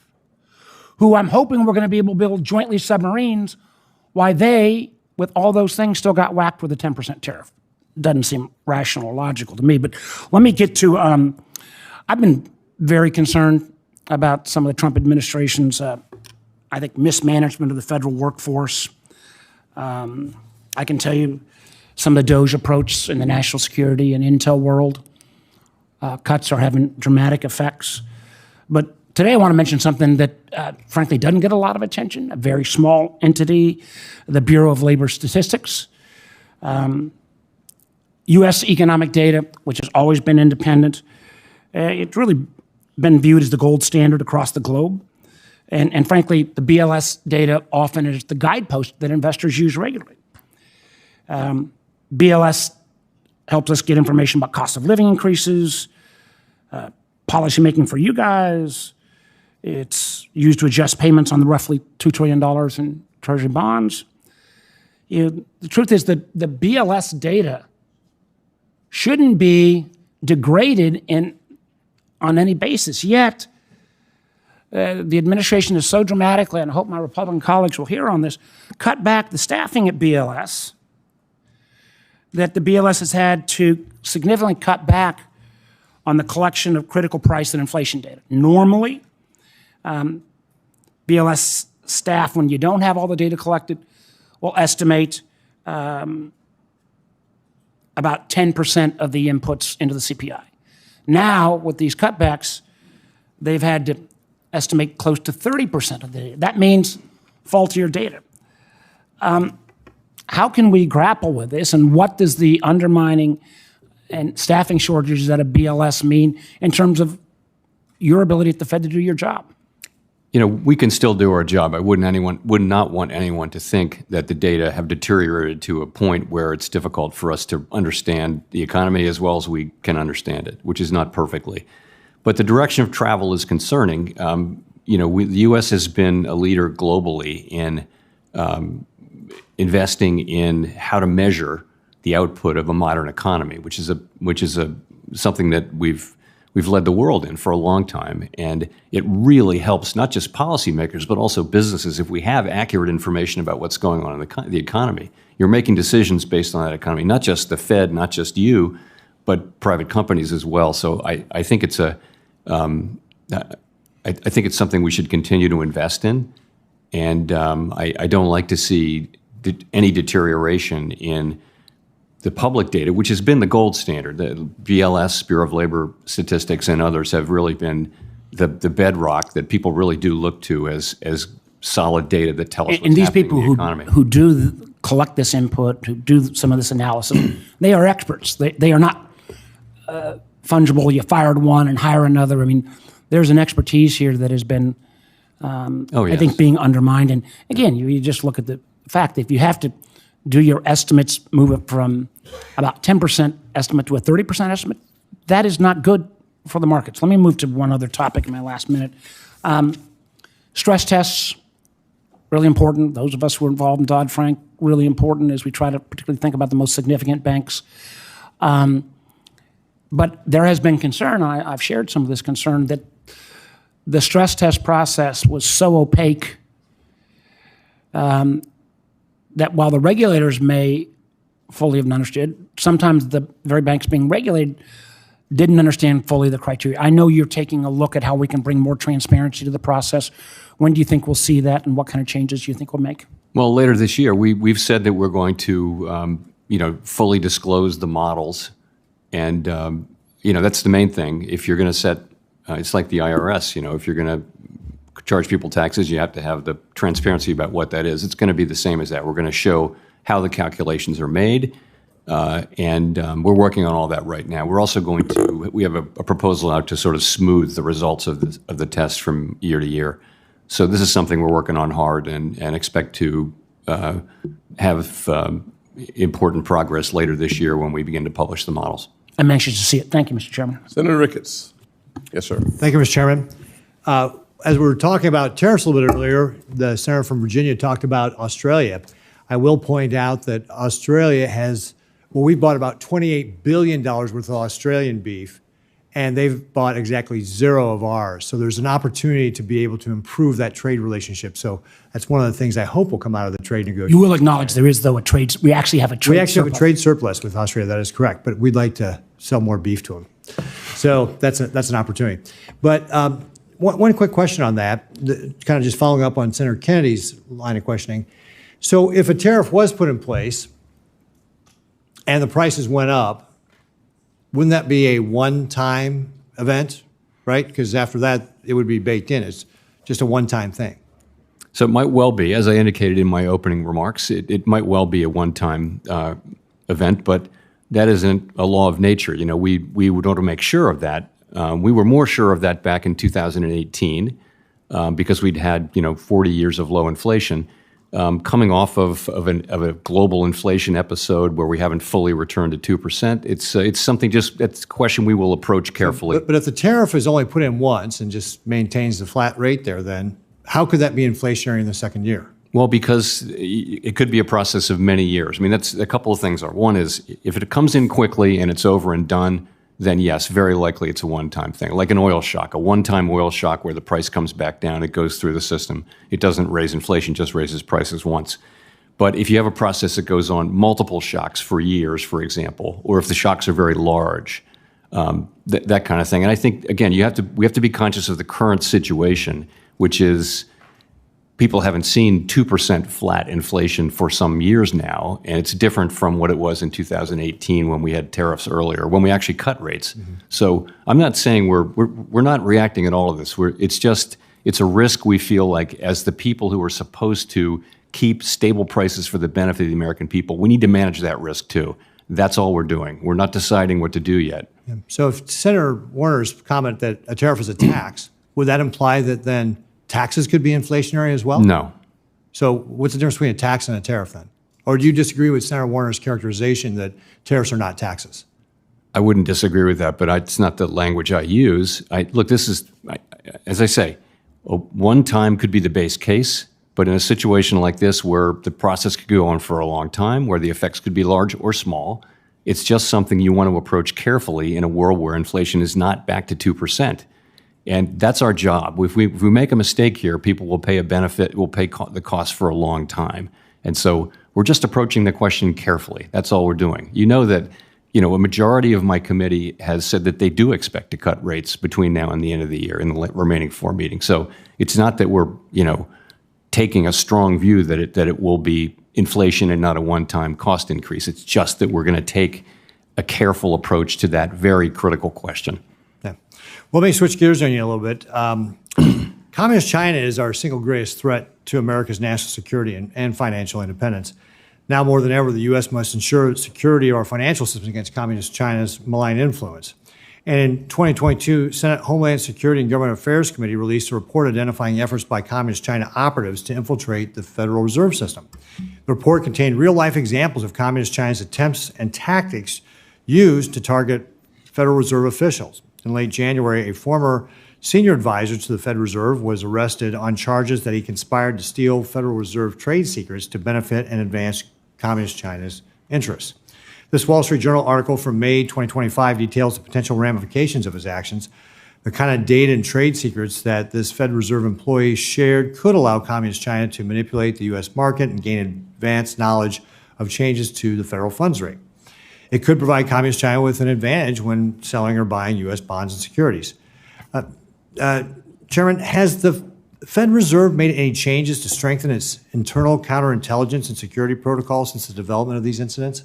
who I'm hoping we're going to be able to build jointly submarines, why they, with all those things, still got whacked with a 10% tariff. Doesn't seem rational or logical to me. But let me get to, I've been very concerned about some of the Trump administration's, I think, mismanagement of the federal workforce. I can tell you some of the DOGE approach in the national security and intel world. Cuts are having dramatic effects. But Today, I want to mention something that, frankly, doesn't get a lot of attention, a very small entity, the Bureau of Labor Statistics. U.S. economic data, which has always been independent, it's really been viewed as the gold standard across the globe. And frankly, the BLS data often is the guidepost that investors use regularly. BLS helps us get information about cost of living increases, policymaking for you guys. It's used to adjust payments on the roughly $2 trillion in Treasury bonds. The truth is that the BLS data shouldn't be degraded on any basis. Yet, the administration is so dramatically, and I hope my Republican colleagues will hear on this, cut back the staffing at BLS, that the BLS has had to significantly cut back on the collection of critical price and inflation data. Normally, BLS staff, when you don't have all the data collected, will estimate about 10% of the inputs into the CPI. Now, with these cutbacks, they've had to estimate close to 30% of the data. That means faultier data. How can we grapple with this, and what does the undermining and staffing shortages at a BLS mean in terms of your ability at the Fed to do your job? We can still do our job. I would not want anyone to think that the data have deteriorated to a point where it's difficult for us to understand the economy as well as we can understand it, which is not perfectly. But the direction of travel is concerning. The U.S. has been a leader globally in investing in how to measure the output of a modern economy, which is something that we've led the world in for a long time. And it really helps not just policymakers, but also businesses if we have accurate information about what's going on in the economy. You're making decisions based on that economy, not just the Fed, not just you, but private companies as well. So I think it's something we should continue to invest in. And I don't like to see any deterioration in the public data, which has been the gold standard. The BLS, Bureau of Labor Statistics, and others have really been the bedrock that people really do look to as solid data that tell us what's happening in the economy. Who do collect this input, who do some of this analysis, they are experts. They are not fungible. You fired one and hire another. I mean, there's an expertise here that has been, I think, being undermined. And again, you just look at the fact that if you have to do your estimates, move it from about 10% estimate to a 30% estimate, that is not good for the markets. Let me move to one other topic in my last minute. Stress tests, really important. Those of us who are involved in Dodd-Frank, really important as we try to particularly think about the most significant banks. But there has been concern, I've shared some of this concern, that the stress test process was so opaque that while the regulators may fully have understood, sometimes the very banks being regulated didn't understand fully the criteria. I know you're taking a look at how we can bring more transparency to the process. When do you think we'll see that, and what kind of changes do you think we'll make? Well, later this year, we've said that we're going to fully disclose the models, and that's the main thing. If you're going to set, it's like the IRS. If you're going to charge people taxes, you have to have the transparency about what that is. It's going to be the same as that. We're going to show how the calculations are made, and we're working on all that right now. We're also going to, we have a proposal out to sort of smooth the results of the test from year to year. So this is something we're working on hard and expect to have important progress later this year when we begin to publish the models. I'm anxious to see it. Thank you, Mr. Chairman. Senator Ricketts. Yes, sir. Thank you, Mr. Chairman. As we were talking about tariffs a little bit earlier, the senator from Virginia talked about Australia. I will point out that Australia has, we bought about $28 billion worth of Australian beef, and they've bought exactly zero of ours. So there's an opportunity to be able to improve that trade relationship. So that's one of the things I hope will come out of the trade negotiations. You will acknowledge there is, though, we actually have a trade surplus. We actually have a trade surplus with Australia, that is correct, but we'd like to sell more beef to them. So that's an opportunity. But one quick question on that, kind of just following up on Senator Kennedy's line of questioning. So if a tariff was put in place and the prices went up, wouldn't that be a one-time event? right? Because after that, it would be baked in. It's just a one-time thing. So it might well be, as I indicated in my opening remarks, it might well be a one-time event, but that isn't a law of nature. You know, we would want to make sure of that. We were more sure of that back in 2018 because we'd had 40 years of low inflation, coming off of a global inflation episode where we haven't fully returned to 2%. It's something that's a question we will approach carefully. But if the tariff is only put in once and just maintains the flat rate there, then how could that be inflationary in the second year? Well, because it could be a process of many years. I mean, that's a couple of things are. One is if it comes in quickly and it's over and done, then yes, very likely it's a one-time thing, like an oil shock, a one-time oil shock where the price comes back down, it goes through the system. It doesn't raise inflation, just raises prices once. But if you have a process that goes on multiple shocks for years, for example, or if the shocks are very large, that kind of thing. And I think, again, we have to be conscious of the current situation, which is people haven't seen 2% flat inflation for some years now, and it's different from what it was in 2018 when we had tariffs earlier, when we actually cut rates. Mm-hmm. So I'm not saying we're not reacting at all to this. It's a risk we feel like as the people who are supposed to keep stable prices for the benefit of the American people, we need to manage that risk too. That's all we're doing. We're not deciding what to do yet. Yeah. So if Senator Warner's comment that a tariff is a tax, would that imply that then taxes could be inflationary as well? No. So what's the difference between a tax and a tariff then? Or do you disagree with Senator Warner's characterization that tariffs are not taxes? I wouldn't disagree with that, but it's not the language I use. Look, this is, as I say, one time could be the base case, but in a situation like this where the process could go on for a long time, where the effects could be large or small, it's just something you want to approach carefully in a world where inflation is not back to 2%. And that's our job. If we make a mistake here, people will pay the cost for a long time. And so we're just approaching the question carefully. That's all we're doing. You know that, a majority of my committee has said that they do expect to cut rates between now and the end of the year in the remaining 4 meetings. So it's not that we're, taking a strong view that it will be inflation and not a one-time cost increase. It's just that we're going to take a careful approach to that very critical question. Yeah. Well, let me switch gears on you a little bit. Communist China is our single greatest threat to America's national security and financial independence. Now more than ever, the U.S. must ensure security of our financial system against Communist China's malign influence. And in 2022, Senate Homeland Security and Government Affairs Committee released a report identifying efforts by Communist China operatives to infiltrate the Federal Reserve System. The report contained real-life examples of Communist China's attempts and tactics used to target Federal Reserve officials. In late January, a former senior advisor to the Federal Reserve was arrested on charges that he conspired to steal Federal Reserve trade secrets to benefit and advance Communist China's interests. This Wall Street Journal article from May 2025 details the potential ramifications of his actions. The kind of data and trade secrets that this Federal Reserve employee shared could allow Communist China to manipulate the U.S. market and gain advanced knowledge of changes to the federal funds rate. It could provide Communist China with an advantage when selling or buying U.S. bonds and securities. Chairman, has the Fed Reserve made any changes to strengthen its internal counterintelligence and security protocols since the development of these incidents?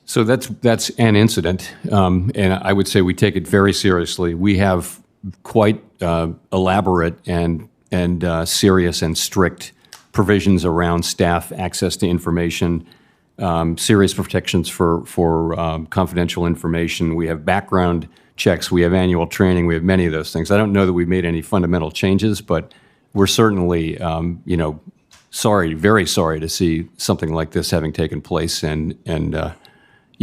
So that's an incident, and I would say we take it very seriously. We have quite elaborate and serious and strict provisions around staff access to information, serious protections for confidential information. We have background checks. We have annual training. We have many of those things. I don't know that we've made any fundamental changes, but we're certainly, sorry, very sorry to see something like this having taken place.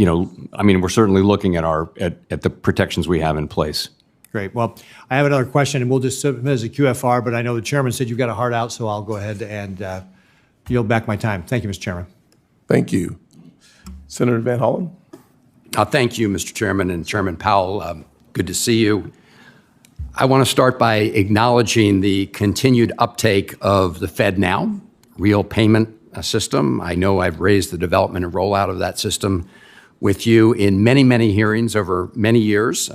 We're certainly looking at the protections we have in place. Great. Well, I have another question, and we'll just submit as a QFR, but I know the chairman said you've got a heart out, so I'll go ahead and yield back my time. Thank you, Mr. Chairman. Thank you. Senator Van Hollen. Thank you, Mr. Chairman and Chairman Powell. Good to see you. I want to start by acknowledging the continued uptake of the FedNow real payment system. I know I've raised the development and rollout of that system with you in many, many hearings over many years.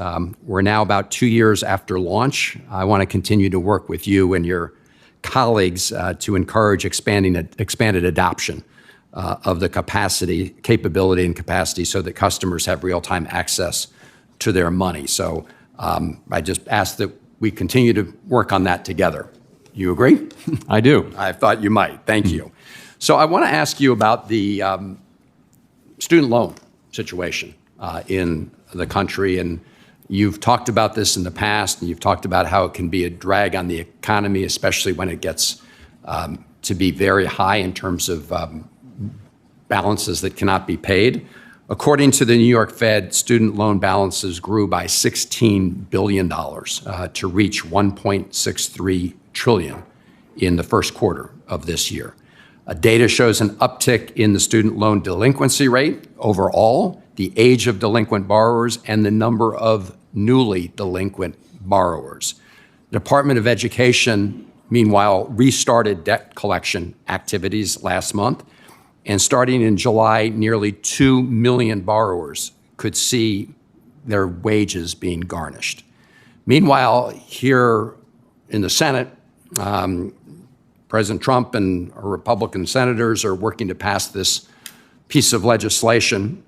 We're now about 2 years after launch. I want to continue to work with you and your colleagues to encourage expanded adoption of the capability and capacity so that customers have real-time access to their money. So I just ask that we continue to work on that together. You agree? I do. I thought you might. Thank you. So I want to ask you about the student loan situation in the country. And you've talked about this in the past, and you've talked about how it can be a drag on the economy, especially when it gets to be very high in terms of balances that cannot be paid. According to the New York Fed, student loan balances grew by $16 billion to reach $1.63 trillion in the first quarter of this year. Data shows an uptick in the student loan delinquency rate overall, the age of delinquent borrowers, and the number of newly delinquent borrowers. The Department of Education, meanwhile, restarted debt collection activities last month, and starting in July, nearly 2 million borrowers could see their wages being garnished. Meanwhile, here in the Senate, President Trump and Republican senators are working to pass this piece of legislation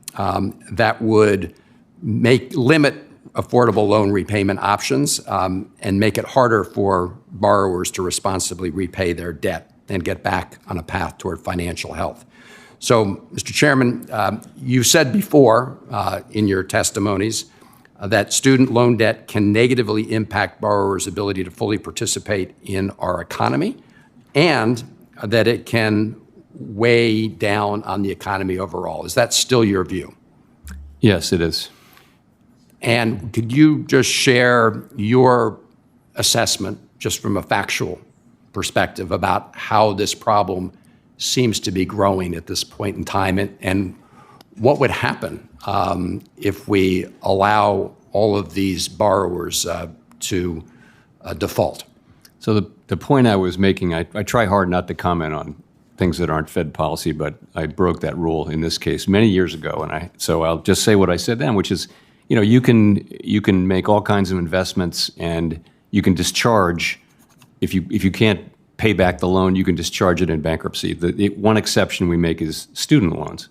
that would limit affordable loan repayment options and make it harder for borrowers to responsibly repay their debt and get back on a path toward financial health. So, Mr. Chairman, you said before in your testimonies that student loan debt can negatively impact borrowers' ability to fully participate in our economy, and that it can weigh down on the economy overall. Is that still your view? Yes, it is. And could you just share your assessment, just from a factual perspective, about how this problem seems to be growing at this point in time, and what would happen if we allow all of these borrowers to default? So The point I was making, I try hard not to comment on things that aren't Fed policy, but I broke that rule in this case many years ago, so I'll just say what I said then, which is, you can make all kinds of investments, and you can discharge if you can't pay back the loan, you can discharge it in bankruptcy. The one exception we make is student loans,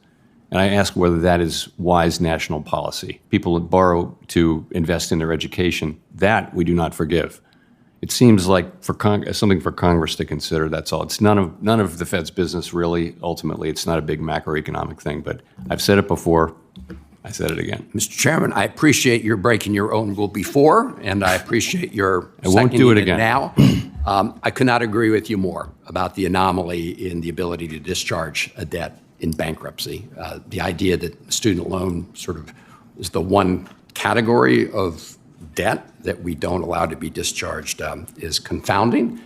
and I ask whether that is wise national policy. People that borrow to invest in their education, that we do not forgive. It seems like something for Congress to consider, that's all. It's none of the Fed's business, really. Ultimately, it's not a big macroeconomic thing, but I've said it before. I said it again. Mr. Chairman, I appreciate your breaking your own rule before, and I appreciate your I won't do it again. Now. I could not agree with you more about the anomaly in the ability to discharge a debt in bankruptcy. The idea that student loan sort of is the one category of debt that we don't allow to be discharged is confounding.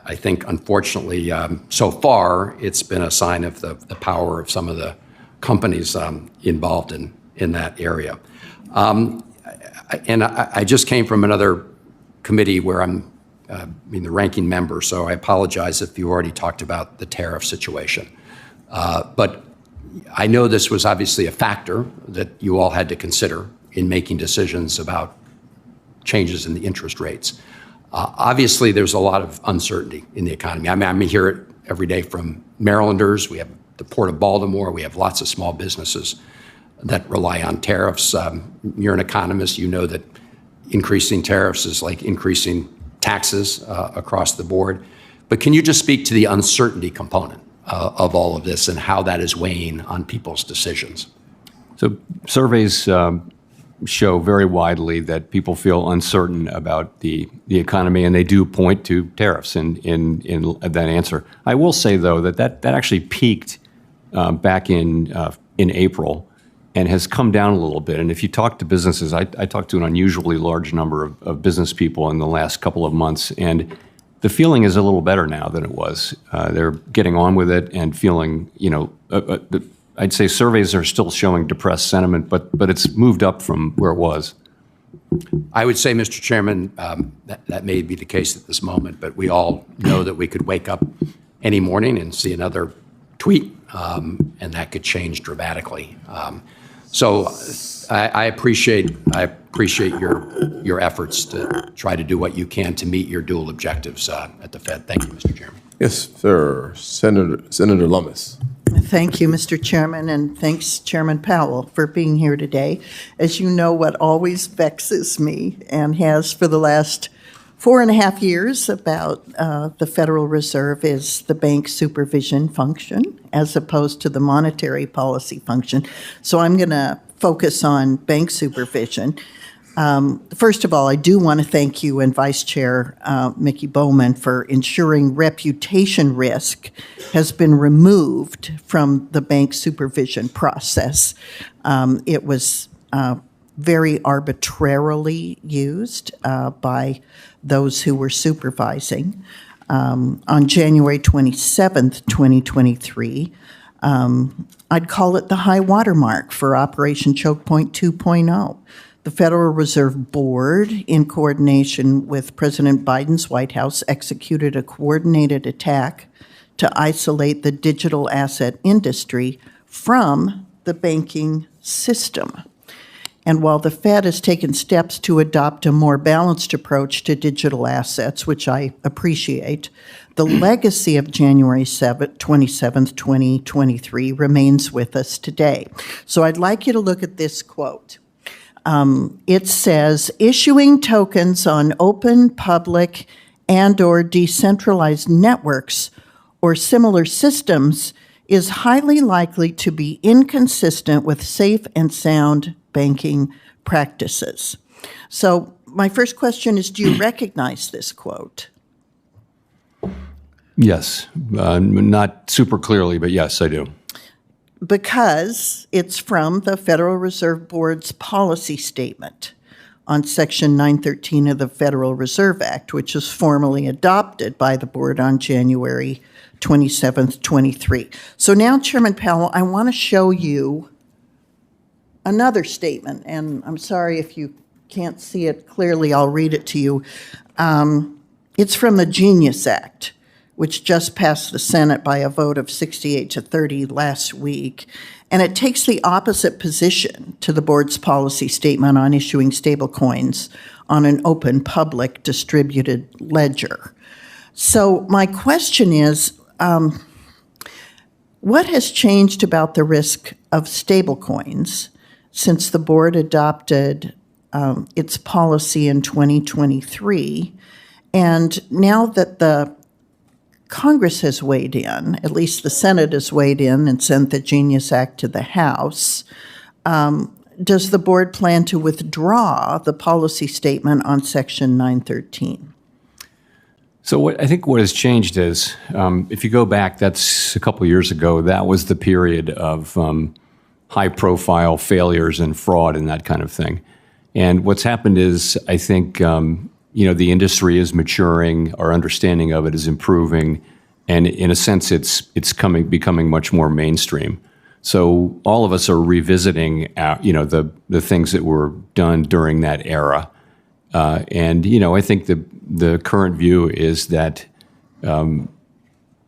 I think, unfortunately, so far, it's been a sign of the power of some of the companies involved in that area. And I just came from another committee where I'm the ranking member, so I apologize if you already talked about the tariff situation. But I know this was obviously a factor that you all had to consider in making decisions about changes in the interest rates. Obviously, there's a lot of uncertainty in the economy. I hear it every day from Marylanders. We have the Port of Baltimore. We have lots of small businesses that rely on tariffs. You're an economist. You know that increasing tariffs is like increasing taxes across the board. But can you just speak to the uncertainty component of all of this and how that is weighing on people's decisions? So surveys show very widely that people feel uncertain about the economy, and they do point to tariffs in that answer. I will say, though, that actually peaked back in April and has come down a little bit. And if you talk to businesses, I talked to an unusually large number of business people in the last couple of months, and the feeling is a little better now than it was. They're getting on with it and feeling, I'd say surveys are still showing depressed sentiment, but it's moved up from where it was. I would say, Mr. Chairman, that may be the case at this moment, but we all know that we could wake up any morning and see another tweet, and that could change dramatically. So I appreciate your efforts to try to do what you can to meet your dual objectives at the Fed. Thank you, Mr. Chairman. Yes, sir. Senator Lummis. Thank you, Mr. Chairman, and thanks, Chairman Powell, for being here today. As you know, what always vexes me, and has for the last 4.5 years, about the Federal Reserve is the bank supervision function as opposed to the monetary policy function. So I'm going to focus on bank supervision. First of all, I do want to thank you and Vice Chair Mickey Bowman for ensuring reputation risk has been removed from the bank supervision process. It was very arbitrarily used by those who were supervising. On January 27th, 2023, I'd call it the high watermark for Operation Choke Point 2.0. The Federal Reserve Board, in coordination with President Biden's White House, executed a coordinated attack to isolate the digital asset industry from the banking system. And while the Fed has taken steps to adopt a more balanced approach to digital assets, which I appreciate, the legacy of January 27th, 2023 remains with us today. So I'd like you to look at this quote. It says, issuing tokens on open, public, and/or decentralized networks or similar systems is highly likely to be inconsistent with safe and sound banking practices. So my first question is, do you recognize this quote? Yes, not super clearly, but yes, I do. Because it's from the Federal Reserve Board's policy statement on Section 913 of the Federal Reserve Act, which was formally adopted by the board on January 27th, 23. So now, Chairman Powell, I want to show you another statement, and I'm sorry if you can't see it clearly, I'll read it to you. It's from the Genius Act, which just passed the Senate by a vote of 68 to 30 last week. And it takes the opposite position to the board's policy statement on issuing stablecoins on an open, public, distributed ledger. So my question is, what has changed about the risk of stablecoins since the board adopted its policy in 2023? And now that the Congress has weighed in, at least the Senate has weighed in and sent the Genius Act to the House, does the board plan to withdraw the policy statement on Section 913? So I think what has changed is, if you go back, that's a couple of years ago, that was the period of high-profile failures and fraud and that kind of thing. And what's happened is, I think, the industry is maturing, our understanding of it is improving, and in a sense, it's becoming much more mainstream. So all of us are revisiting, the things that were done during that era, and I think the current view is that, that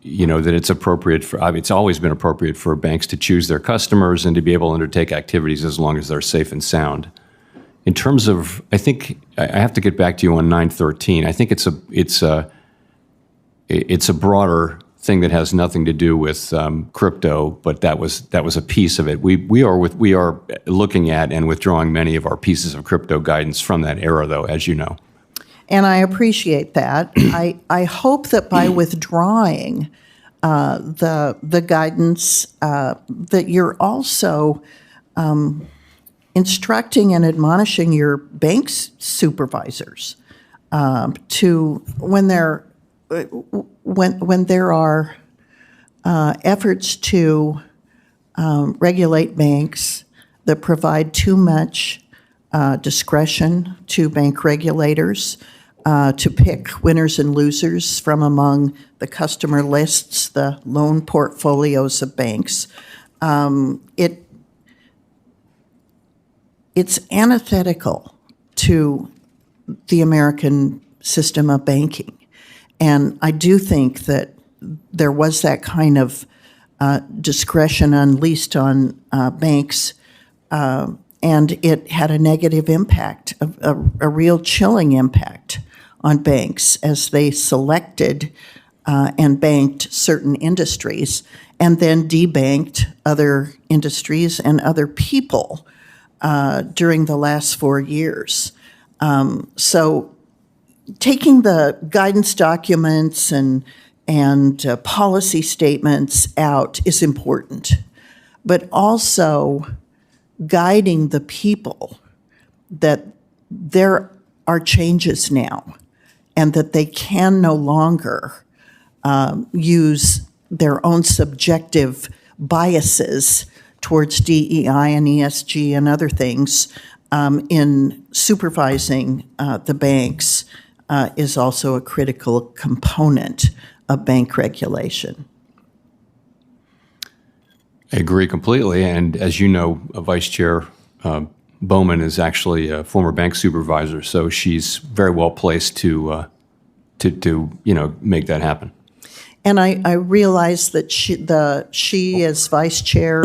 it's appropriate it's always been appropriate for banks to choose their customers and to be able to undertake activities as long as they're safe and sound. In terms of, I think I have to get back to you on 913. I think it's a broader thing that has nothing to do with crypto, but that was a piece of it. We are looking at and withdrawing many of our pieces of crypto guidance from that era, though, as you know. And I appreciate that. I hope that by withdrawing the guidance, that you're also instructing and admonishing your bank's supervisors to when there are efforts to regulate banks that provide too much discretion to bank regulators to pick winners and losers from among the customer lists, the loan portfolios of banks. It's antithetical to the American system of banking. And I do think that there was that kind of discretion unleashed on banks, and it had a negative impact, a real chilling impact on banks as they selected and banked certain industries, and then debanked other industries and other people during the last 4 years. So taking the guidance documents and policy statements out is important, but also guiding the people that there are changes now and that they can no longer use their own subjective biases towards DEI and ESG and other things in supervising the banks is also a critical component of bank regulation. I agree completely. And as you know, Vice Chair Bowman is actually a former bank supervisor, so she's very well placed to make that happen. And I realize that she as vice chair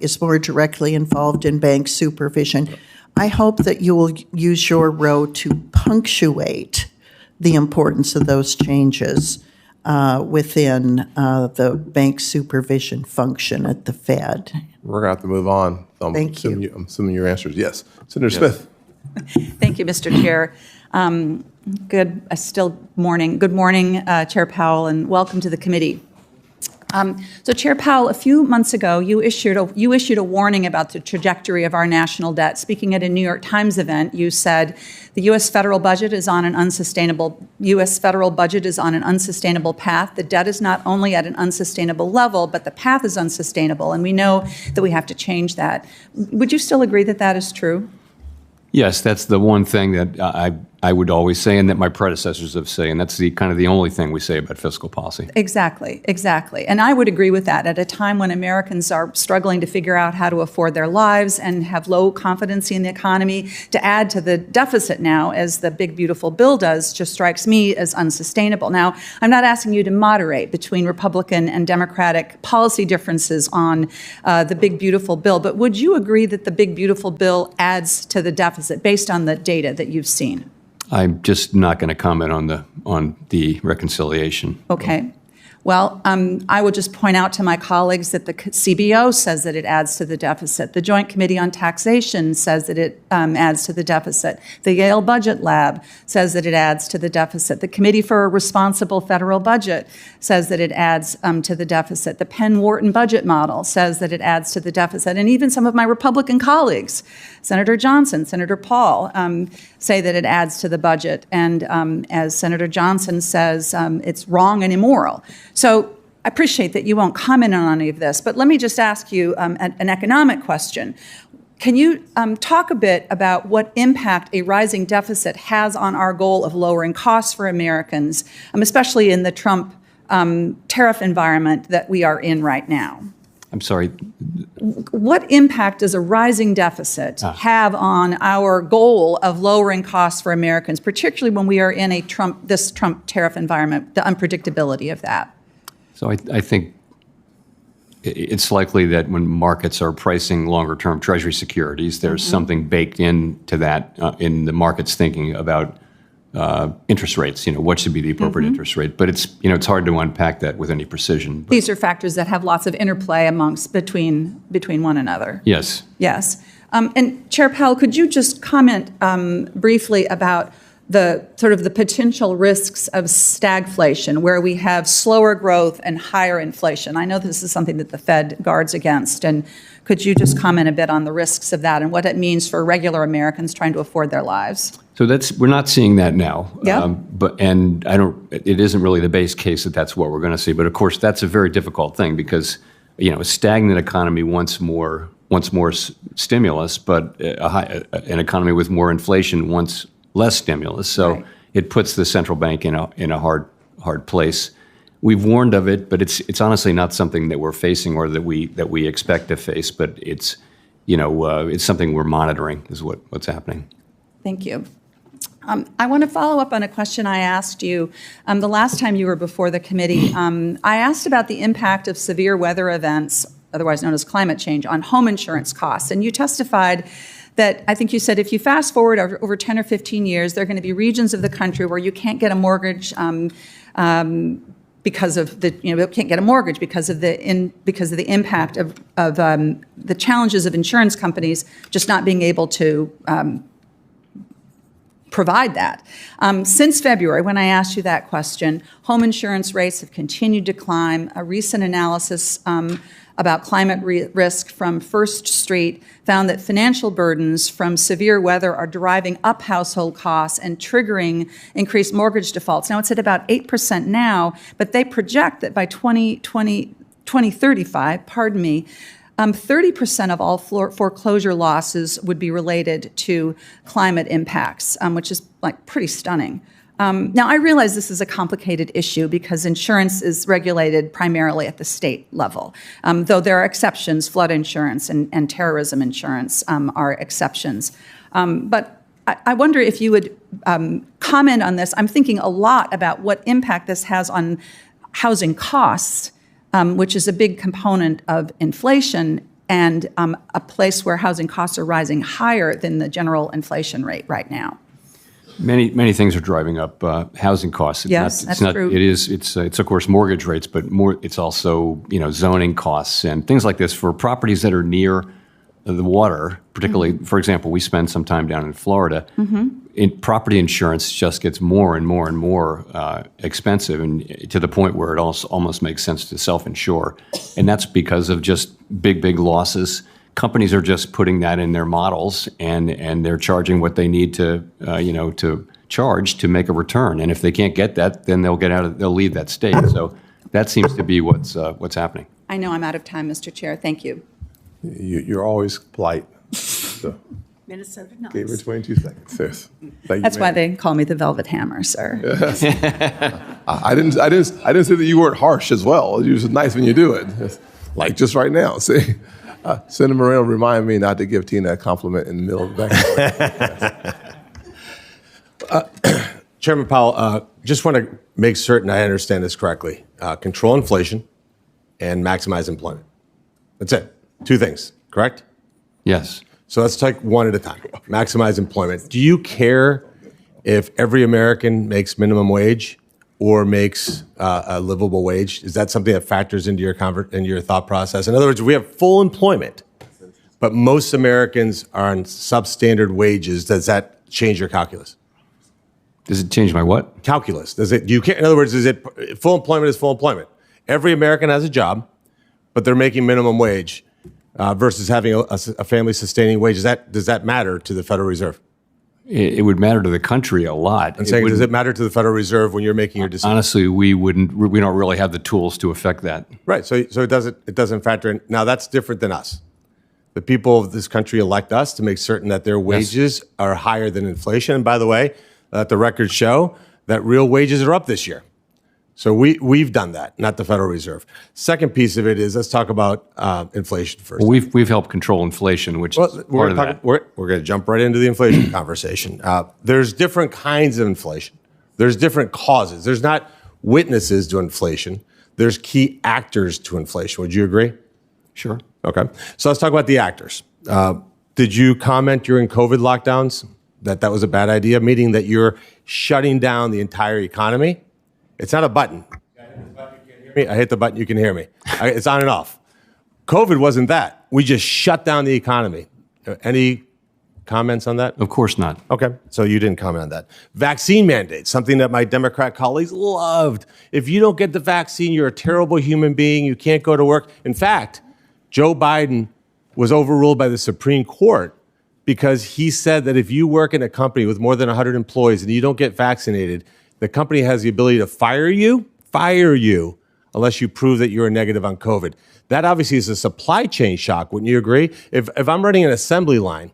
is more directly involved in bank supervision. I hope that you will use your role to punctuate the importance of those changes within the bank supervision function at the Fed. We're going to have to move on. Thank you. I'm assuming your answer is yes. Senator Smith. Thank you, Mr. Chair. Good morning, Chair Powell, and welcome to the committee. So, Chair Powell, a few months ago, you issued a warning about the trajectory of our national debt. Speaking at a New York Times event, you said the U.S. federal budget is on an unsustainable path. The debt is not only at an unsustainable level, but the path is unsustainable, and we know that we have to change that. Would you still agree that that is true? Yes, that's the one thing that I would always say, and that my predecessors have said, and that's the only thing we say about fiscal policy. Exactly. And I would agree with that at a time when Americans are struggling to figure out how to afford their lives and have low confidence in the economy. To add to the deficit now, as the big, beautiful bill does, just strikes me as unsustainable. Now, I'm not asking you to moderate between Republican and Democratic policy differences on the big, beautiful bill, but would you agree that the big, beautiful bill adds to the deficit based on the data that you've seen? I'm just not going to comment on the reconciliation. Okay. Well, I will just point out to my colleagues that the CBO says that it adds to the deficit. The Joint Committee on Taxation says that it adds to the deficit. The Yale Budget Lab says that it adds to the deficit. The Committee for a Responsible Federal Budget says that it adds to the deficit. The Penn-Wharton budget model says that it adds to the deficit. And even some of my Republican colleagues, Senator Johnson, Senator Paul, say that it adds to the budget. And as Senator Johnson says, it's wrong and immoral. So I appreciate that you won't comment on any of this, but let me just ask you an economic question. Can you talk a bit about what impact a rising deficit has on our goal of lowering costs for Americans, especially in the Trump tariff environment that we are in right now? I'm sorry. What impact does a rising deficit have on our goal of lowering costs for Americans, particularly when we are in this Trump tariff environment, the unpredictability of that? So I think it's likely that when markets are pricing longer-term Treasury securities, there's something baked into that in the market's thinking about interest rates. What should be the appropriate interest rate? But it's hard to unpack that with any precision. But these are factors that have lots of interplay between one another. Yes. Yes. And Chair Powell, could you just comment briefly about the potential risks of stagflation, where we have slower growth and higher inflation? I know this is something that the Fed guards against, and could you just comment a bit on the risks of that and what it means for regular Americans trying to afford their lives? So we're not seeing that now. Yeah. It isn't really the base case that that's what we're going to see. But of course, that's a very difficult thing because, a stagnant economy wants more stimulus, but an economy with more inflation wants less stimulus. So Right. It puts the central bank in a hard place. We've warned of it, but it's honestly not something that we're facing or that we expect to face. But it's something we're monitoring is what's happening. Thank you. I want to follow up on a question I asked you the last time you were before the committee. I asked about the impact of severe weather events, otherwise known as climate change, on home insurance costs. And you testified that, I think you said, if you fast forward over 10 or 15 years, there are going to be regions of the country where you can't get a mortgage because of the, they can't get a mortgage because of the impact of the challenges of insurance companies just not being able to provide that. Since February, when I asked you that question, home insurance rates have continued to climb. A recent analysis about climate risk from First Street found that financial burdens from severe weather are driving up household costs and triggering increased mortgage defaults. Now, it's at about 8% now, but they project that by 2035, 30% of all foreclosure losses would be related to climate impacts, which is pretty stunning. Now, I realize this is a complicated issue because insurance is regulated primarily at the state level, though there are exceptions. Flood insurance and terrorism insurance are exceptions. But I wonder if you would comment on this. I'm thinking a lot about what impact this has on housing costs, which is a big component of inflation and a place where housing costs are rising higher than the general inflation rate right now. Many things are driving up housing costs. That's true. It's of course mortgage rates, but it's also zoning costs and things like this for properties that are near the water. Particularly, for example, we spend some time down in Florida. Property insurance just gets more and more and more expensive, and to the point where it also almost makes sense to self-insure, and that's because of just big losses. Companies are just putting that in their models, and they're charging what they need to to charge to make a return. And if they can't get that, then they'll leave that state. So that seems to be what's happening. I know I'm out of time, Mr. Chair. Thank you. You're always polite. So Minnesota nice. gave her 22 seconds. Yes. Thank you, That's why ma'am. they call me the Velvet Hammer, sir. I didn't say that you weren't harsh as well. You're just nice when you do it, like just right now. See. Senator Moreno reminded me not to give Tina a compliment in the middle of the back. Chairman Powell, just want to make certain I understand this correctly. Control inflation and maximize employment. That's it. Two things, correct? Yes. So let's take one at a time. Maximize employment. Do you care if every American makes minimum wage or makes a livable wage? Is that something that factors into your thought process? In other words, we have full employment, but most Americans are on substandard wages. Does that change your calculus? Does it change my what? Calculus. Does it? You can't. In other words, is it full employment is full employment? Every American has a job, but they're making minimum wage versus having a family-sustaining wage. Does that matter to the Federal Reserve? It would matter to the country a lot. I'm saying, does it matter to the Federal Reserve when you're making your decision? Honestly, we don't really have the tools to affect that. Right. So it doesn't factor in. Now that's different than us. The people of this country elect us to make certain that their wages are higher than inflation. And by the way, let the records show that real wages are up this year. So we've done that, not the Federal Reserve. Second piece of it is, let's talk about inflation first. Well, we've helped control inflation, which is part of that. We're going to jump right into the inflation conversation. There's different kinds of inflation. There's different causes. There's not witnesses to inflation. There's key actors to inflation. Would you agree? Sure. Okay. So let's talk about the actors. Did you comment during COVID lockdowns that was a bad idea, meaning that you're shutting down the entire economy? It's not a button. I hit the button, you can hear me. It's on and off. COVID wasn't that. We just shut down the economy. Any comments on that? Of course not. Okay, so you didn't comment on that. Vaccine mandates, something that my Democrat colleagues loved. If you don't get the vaccine, you're a terrible human being. You can't go to work. In fact, Joe Biden was overruled by the Supreme Court because he said that if you work in a company with more than 100 employees and you don't get vaccinated, the company has the ability to fire you, unless you prove that you're negative on COVID. That obviously is a supply chain shock, wouldn't you agree? If I'm running an assembly line,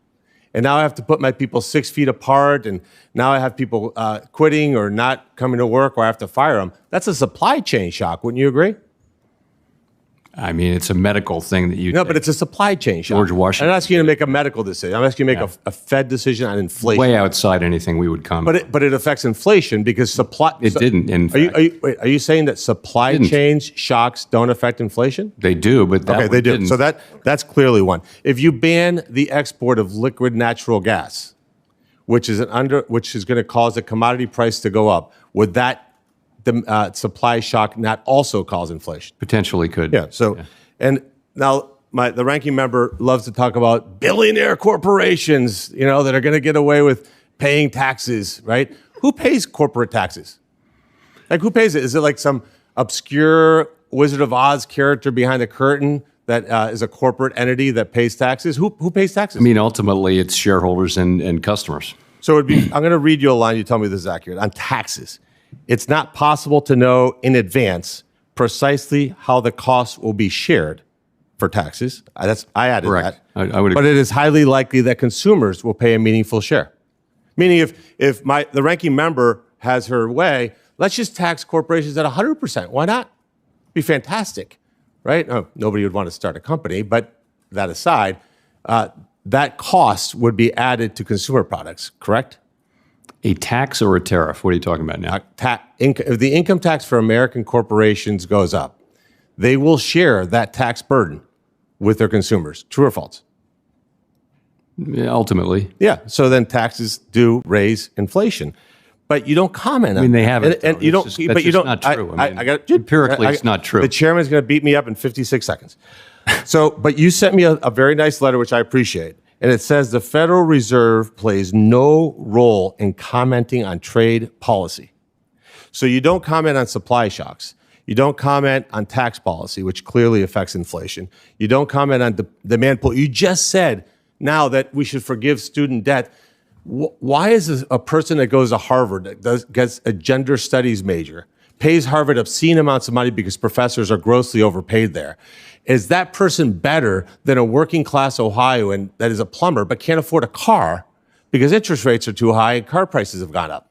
and now I have to put my people 6 feet apart, and now I have people quitting or not coming to work, or I have to fire them, that's a supply chain shock, wouldn't you agree? I mean, it's a medical thing that you... No, but it's a supply chain shock. George Washington. I'm not asking you to make a medical decision. I'm asking you to make a Fed decision on inflation. Way outside anything we would comment. But it affects inflation because supply... It didn't, in fact. Are you saying that supply chain shocks don't affect inflation? They do, but that okay, they do. didn't. So that's clearly one. If you ban the export of liquid natural gas, which is going to cause the commodity price to go up, would that the supply shock not also cause inflation? Potentially could. Yeah. So, and now the ranking member loves to talk about billionaire corporations, that are going to get away with paying taxes, right? Who pays corporate taxes? Like, who pays it? Is it like some obscure Wizard of Oz character behind the curtain that is a corporate entity that pays taxes? Who pays taxes? I mean, ultimately, it's shareholders and customers. So I'm going to read you a line. You tell me this is accurate. On taxes, it's not possible to know in advance precisely how the costs will be shared for taxes. I added Correct. that. I would But agree. it is highly likely that consumers will pay a meaningful share. Meaning if the ranking member has her way, let's just tax corporations at 100%. Why not? Be fantastic, right? Oh, nobody would want to start a company, but that aside, that cost would be added to consumer products, correct? A tax or a tariff? What are you talking about now? If the income tax for American corporations goes up, they will share that tax burden with their consumers. True or false? Yeah, ultimately. Yeah. So then taxes do raise inflation, but you don't comment on. I mean, they haven't. and though. you It's don't. just- But that's you just don't. not true. I mean, I got empirically, it's not true. The chairman's going to beat me up in 56 seconds. So, but you sent me a very nice letter, which I appreciate, and it says the Federal Reserve plays no role in commenting on trade policy. So you don't comment on supply shocks. You don't comment on tax policy, which clearly affects inflation. You don't comment on demand pull. You just said now that we should forgive student debt. Why is a person that goes to Harvard, that gets a gender studies major, pays Harvard obscene amounts of money because professors are grossly overpaid there? Is that person better than a working class Ohioan that is a plumber but can't afford a car because interest rates are too high and car prices have gone up?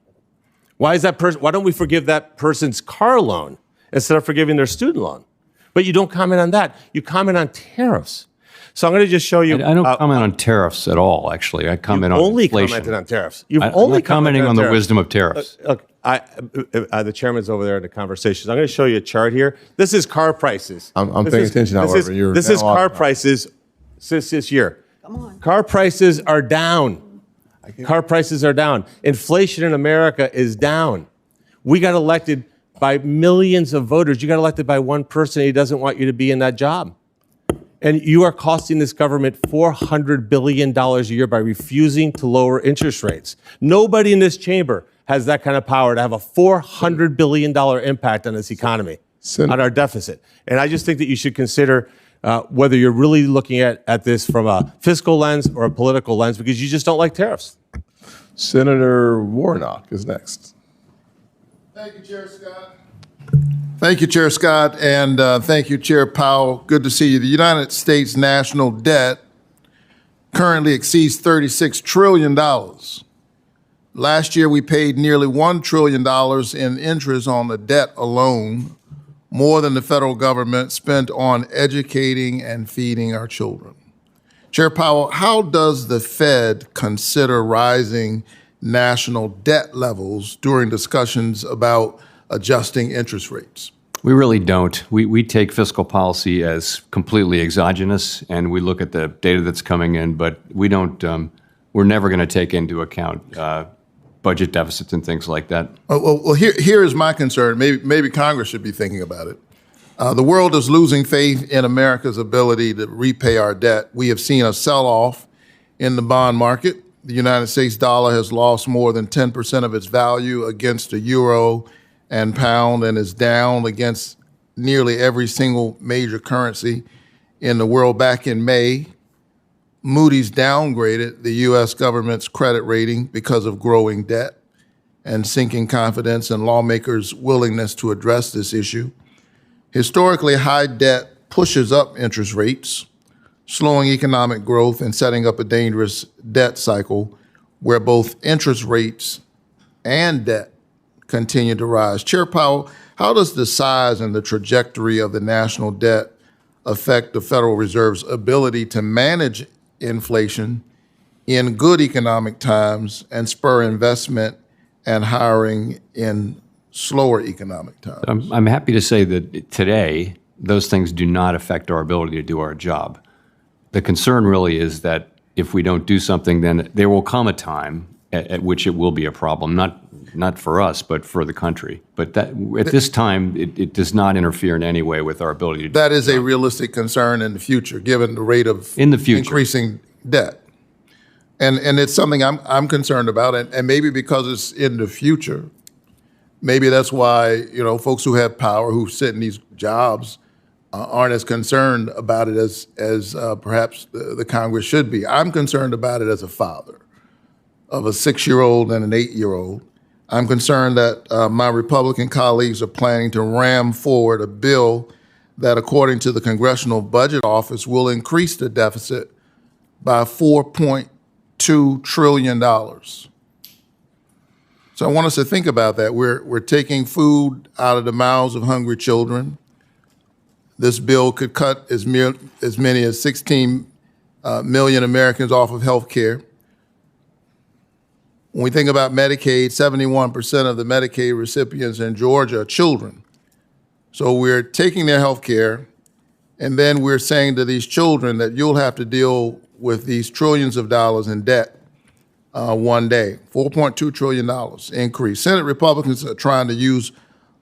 Why don't we forgive that person's car loan instead of forgiving their student loan? But you don't comment on that. You comment on tariffs. So I'm going to just show you. I don't comment on tariffs at all, actually. I comment on only inflation. commented on tariffs. You've I'm only not commenting commented on the tariffs. wisdom of tariffs. Look, the chairman's over there in the conversations. I'm going to show you a chart here. This is car prices. I'm paying attention, however. You're This is now on- car prices since this year. Come on. Car prices are down. Car prices are down. Inflation in America is down. We got elected by millions of voters. You got elected by one person. He doesn't want you to be in that job. And you are costing this government $400 billion a year by refusing to lower interest rates. Nobody in this chamber has that kind of power to have a $400 billion impact on this economy, on our deficit. And I just think that you should consider whether you're really looking at this from a fiscal lens or a political lens, because you just don't like tariffs. Senator Warnock is next. Thank you, Chair Scott. Thank you, Chair Scott, and thank you, Chair Powell. Good to see you. The United States national debt currently exceeds $36 trillion. Last year, we paid nearly $1 trillion in interest on the debt alone, more than the federal government spent on educating and feeding our children. Chair Powell, how does the Fed consider rising national debt levels during discussions about adjusting interest rates? We really don't. We take fiscal policy as completely exogenous, and we look at the data that's coming in, but we don't. We're never going to take into account budget deficits and things like that. Well, here is my concern. Maybe Congress should be thinking about it. The world is losing faith in America's ability to repay our debt. We have seen a sell-off in the bond market. The United States dollar has lost more than 10% of its value against the euro and pound, and is down against nearly every single major currency in the world. Back in May, Moody's downgraded the U.S. government's credit rating because of growing debt and sinking confidence in lawmakers' willingness to address this issue. Historically, high debt pushes up interest rates, slowing economic growth and setting up a dangerous debt cycle where both interest rates and debt continue to rise. Chair Powell, how does the size and the trajectory of the national debt affect the Federal Reserve's ability to manage inflation in good economic times and spur investment and hiring in slower economic times? I'm happy to say that today, those things do not affect our ability to do our job. The concern really is that if we don't do something, then there will come a time at which it will be a problem. not for us, but for the country. But that, at this time, it does not interfere in any way with our ability to. That is a realistic concern in the future, given the rate of In the future. increasing debt. And it's something I'm concerned about, and maybe because it's in the future, maybe that's why, folks who have power, who sit in these jobs, aren't as concerned about it as perhaps the Congress should be. I'm concerned about it as a father of a 6-year-old and an 8-year-old. I'm concerned that my Republican colleagues are planning to ram forward a bill that, according to the Congressional Budget Office, will increase the deficit by $4.2 trillion. So I want us to think about that. We're taking food out of the mouths of hungry children. This bill could cut as many as 16 million Americans off of health care. When we think about Medicaid, 71% of the Medicaid recipients in Georgia are children. So we're taking their health care, and then we're saying to these children that you'll have to deal with these trillions of dollars in debt one day. $4.2 trillion increase. Senate Republicans are trying to use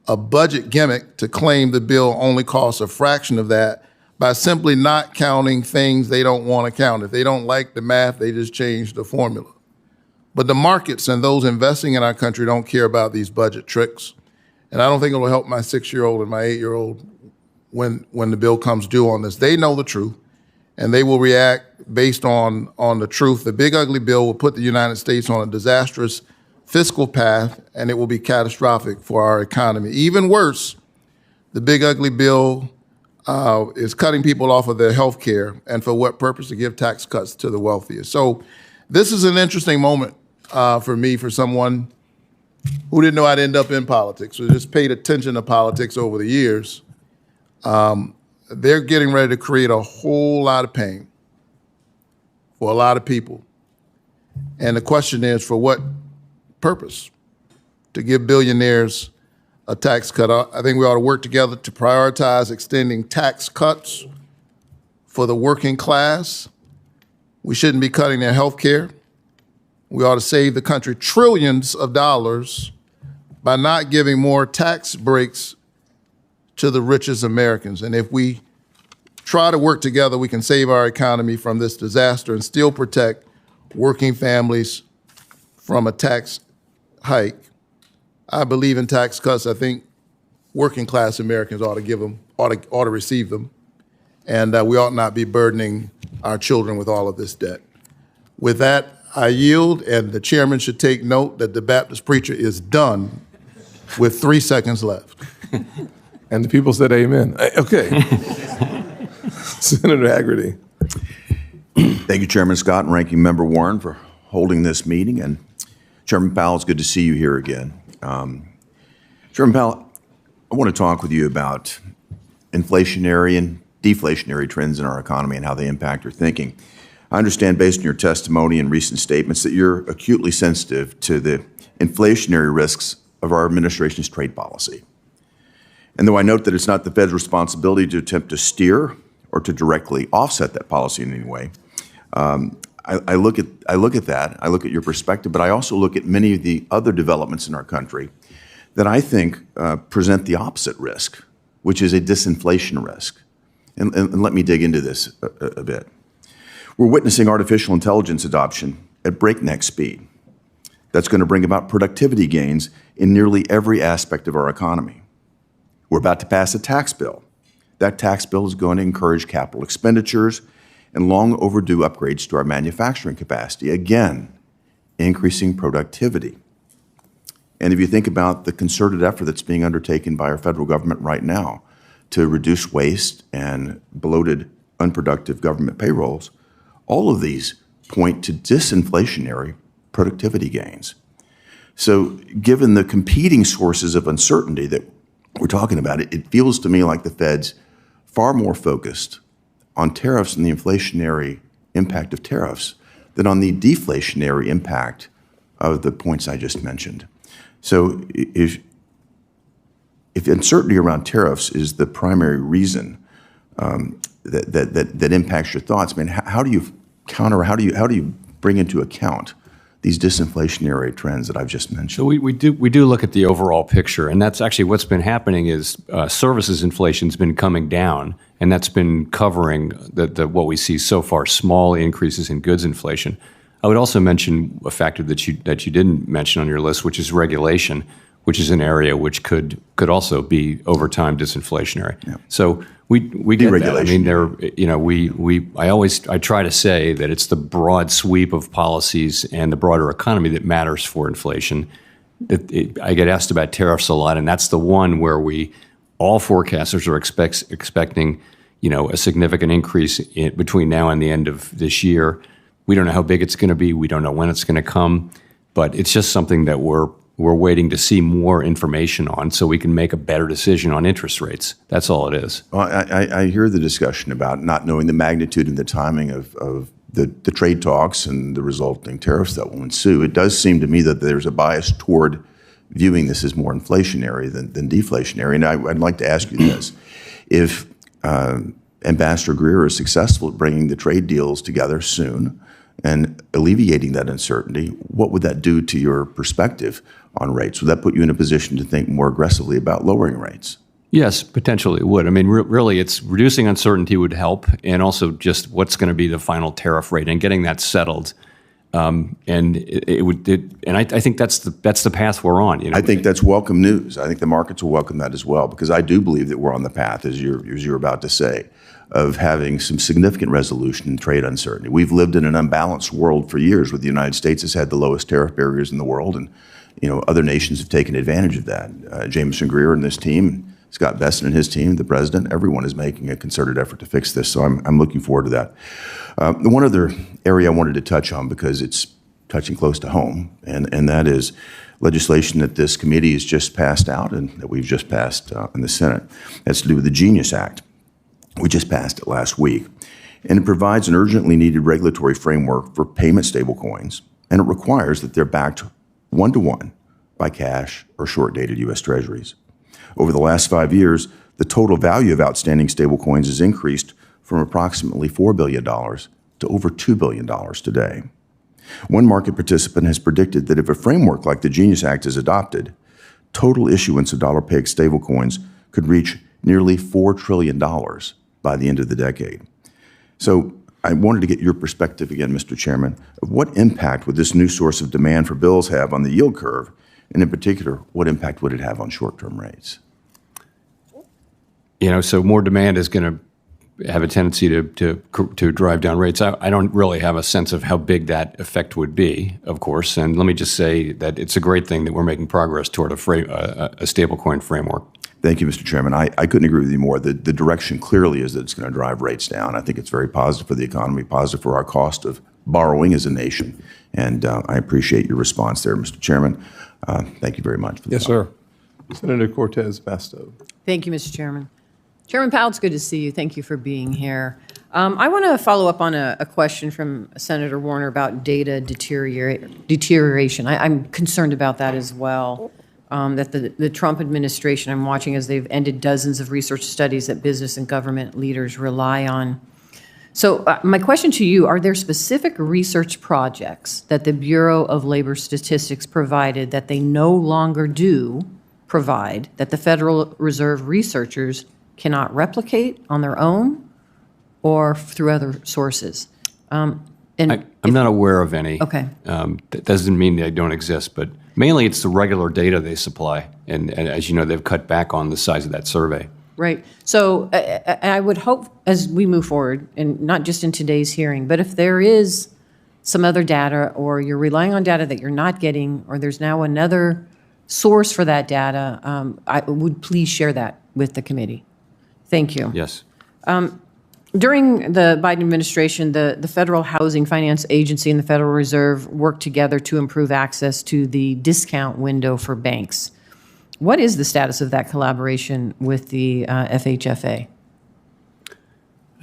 a budget gimmick to claim the bill only costs a fraction of that by simply not counting things they don't want to count. If they don't like the math, they just change the formula. But the markets and those investing in our country don't care about these budget tricks. And I don't think it will help my 6-year-old and my 8-year-old when the bill comes due on this. They know the truth, and they will react based on the truth. The big ugly bill will put the United States on a disastrous fiscal path, and it will be catastrophic for our economy. Even worse, the big ugly bill is cutting people off of their health care, and for what purpose? To give tax cuts to the wealthiest. So this is an interesting moment for me, for someone who didn't know I'd end up in politics, who just paid attention to politics over the years. They're getting ready to create a whole lot of pain for a lot of people. And the question is, for what purpose? To give billionaires a tax cut. I think we ought to work together to prioritize extending tax cuts for the working class. We shouldn't be cutting their health care. We ought to save the country trillions of dollars by not giving more tax breaks to the richest Americans. And if we try to work together, we can save our economy from this disaster and still protect working families from a tax hike. I believe in tax cuts. I think working class Americans ought to receive them. And we ought not be burdening our children with all of this debt. With that, I yield, and the chairman should take note that the Baptist preacher is done with 3 seconds left. And the people said amen. Okay. Senator Haggerty. Thank you, Chairman Scott and Ranking Member Warren, for holding this meeting. And Chairman Powell, it's good to see you here again. Chairman Powell, I want to talk with you about inflationary and deflationary trends in our economy and how they impact your thinking. I understand, based on your testimony and recent statements, that you're acutely sensitive to the inflationary risks of our administration's trade policy. And though I note that it's not the Fed's responsibility to attempt to steer or to directly offset that policy in any way, I look at that, I look at your perspective, but I also look at many of the other developments in our country that I think present the opposite risk, which is a disinflation risk. And let me dig into this a bit. We're witnessing artificial intelligence adoption at breakneck speed. That's going to bring about productivity gains in nearly every aspect of our economy. We're about to pass a tax bill. That tax bill is going to encourage capital expenditures and long overdue upgrades to our manufacturing capacity, again, increasing productivity. And if you think about the concerted effort that's being undertaken by our federal government right now to reduce waste and bloated, unproductive government payrolls, all of these point to disinflationary productivity gains. So given the competing sources of uncertainty that we're talking about, it feels to me like the Fed's far more focused on tariffs and the inflationary impact of tariffs than on the deflationary impact of the points I just mentioned. So if uncertainty around tariffs is the primary reason that impacts your thoughts, I mean, how do you bring into account these disinflationary trends that I've just mentioned? So we do look at the overall picture, and that's actually what's been happening is services inflation's been coming down, and that's been covering what we see so far, small increases in goods inflation. I would also mention a factor that you didn't mention on your list, which is regulation, which is an area which could also be over time disinflationary. Yeah. So we get that. I mean, I try to say that it's the broad sweep of policies and the broader economy that matters for inflation. I get asked about tariffs a lot, and that's the one where all forecasters are expecting, a significant increase between now and the end of this year. We don't know how big it's going to be. We don't know when it's going to come, but it's just something that we're waiting to see more information on so we can make a better decision on interest rates. That's all it is. Well, I hear the discussion about not knowing the magnitude and the timing of the trade talks and the resulting tariffs that will ensue. It does seem to me that there's a bias toward viewing this as more inflationary than deflationary. And I'd like to ask you this. If Ambassador Greer is successful at bringing the trade deals together soon and alleviating that uncertainty, what would that do to your perspective on rates? Would that put you in a position to think more aggressively about lowering rates? Yes, potentially it would. I mean, really, it's reducing uncertainty would help, and also just what's going to be the final tariff rate and getting that settled. And I think that's the path we're on. I think that's welcome news. I think the markets will welcome that as well, because I do believe that we're on the path, as you're about to say, of having some significant resolution in trade uncertainty. We've lived in an unbalanced world for years, where the United States has had the lowest tariff barriers in the world, and other nations have taken advantage of that. Jameson Greer and this team, Scott Besson and his team, the president, everyone is making a concerted effort to fix this. So I'm looking forward to that. The one other area I wanted to touch on, because it's touching close to home, and that is legislation that this committee has just passed out and that we've just passed in the Senate. That's to do with the Genius Act. We just passed it last week. And it provides an urgently needed regulatory framework for payment stablecoins, and it requires that they're backed one-to-one by cash or short-dated U.S. Treasuries. Over the last 5 years, the total value of outstanding stablecoins has increased from approximately $4 billion to over $2 billion today. One market participant has predicted that if a framework like the Genius Act is adopted, total issuance of dollar-pegged stablecoins could reach nearly $4 trillion by the end of the decade. So I wanted to get your perspective again, Mr. Chairman, of what impact would this new source of demand for bills have on the yield curve, and in particular, what impact would it have on short-term rates? So more demand is going to have a tendency to drive down rates. I don't really have a sense of how big that effect would be, of course. And let me just say that it's a great thing that we're making progress toward a stablecoin framework. Thank you, Mr. Chairman. I couldn't agree with you more. The direction clearly is that it's going to drive rates down. I think it's very positive for the economy, positive for our cost of borrowing as a nation. And I appreciate your response there, Mr. Chairman. Thank you very much. Yes, sir. Senator Cortez Masto. Thank you, Mr. Chairman. Chairman Powell, it's good to see you. Thank you for being here. I want to follow up on a question from Senator Warner about data deterioration. I'm concerned about that as well. That the Trump administration, I'm watching as they've ended dozens of research studies that business and government leaders rely on. So my question to you, are there specific research projects that the Bureau of Labor Statistics provided that they no longer do provide, that the Federal Reserve researchers cannot replicate on their own or through other sources? I'm not aware of any. Okay. That doesn't mean they don't exist, but mainly it's the regular data they supply. And as you know, they've cut back on the size of that survey. Right. So I would hope as we move forward, and not just in today's hearing, but if there is some other data or you're relying on data that you're not getting, or there's now another source for that data, I would please share that with the committee. Thank you. Yes. During the Biden administration, the Federal Housing Finance Agency and the Federal Reserve worked together to improve access to the discount window for banks. What is the status of that collaboration with the FHFA?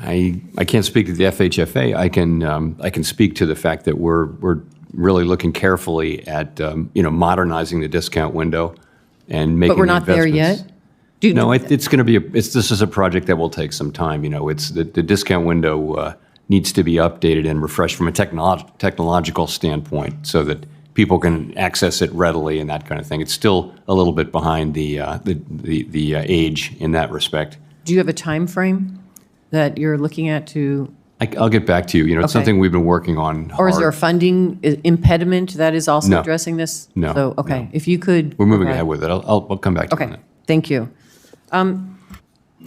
I can't speak to the FHFA. I can speak to the fact that we're really looking carefully at modernizing the discount window and making. But we're not there yet. No, it's going to be. This is a project that will take some time. It's the discount window needs to be updated and refreshed from a technological standpoint so that people can access it readily and that kind of thing. It's still a little bit behind the age in that respect. Do you have a time frame that you're looking at to? I'll get back to you. It's Okay. something we've been working on hard. Or is there a funding impediment that is also No. addressing this? No, So, okay, no. if you could. We're moving provide- ahead with it. I'll come back to you on Okay, that. thank you.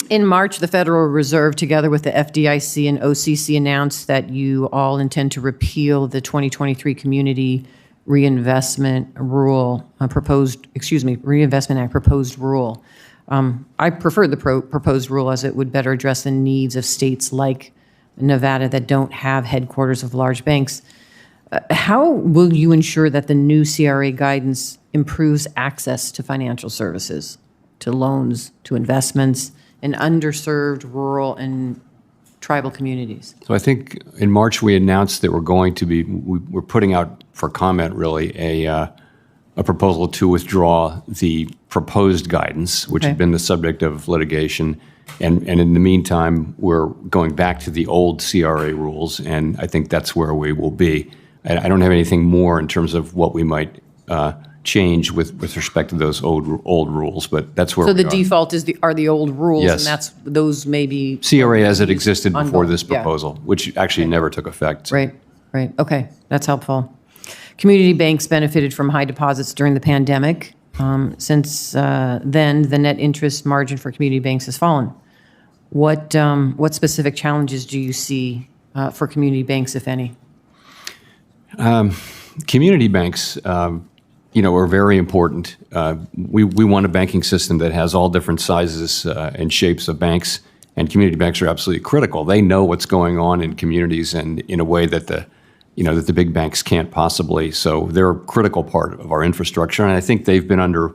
In March, the Federal Reserve, together with the FDIC and OCC, announced that you all intend to repeal the 2023 Community Reinvestment Reinvestment Act proposed rule. I prefer the proposed rule as it would better address the needs of states like Nevada that don't have headquarters of large banks. How will you ensure that the new CRA guidance improves access to financial services, to loans, to investments in underserved rural and tribal communities? So I think in March we announced that we're putting out for comment really a proposal to withdraw the proposed guidance, which had Okay. been the subject of litigation. And in the meantime, we're going back to the old CRA rules, and I think that's where we will be. I don't have anything more in terms of what we might change with respect to those old rules, but that's where So we the are. default are the old rules, Yes. and those may be CRA as it existed before ongoing. this Yeah. proposal, which actually never took effect. Right. Okay, that's helpful. Community banks benefited from high deposits during the pandemic. Since then, the net interest margin for community banks has fallen. What specific challenges do you see for community banks, if any? Community banks, are very important. We want a banking system that has all different sizes and shapes of banks, and community banks are absolutely critical. They know what's going on in communities and in a way that the big banks can't possibly. So they're a critical part of our infrastructure, and I think they've been under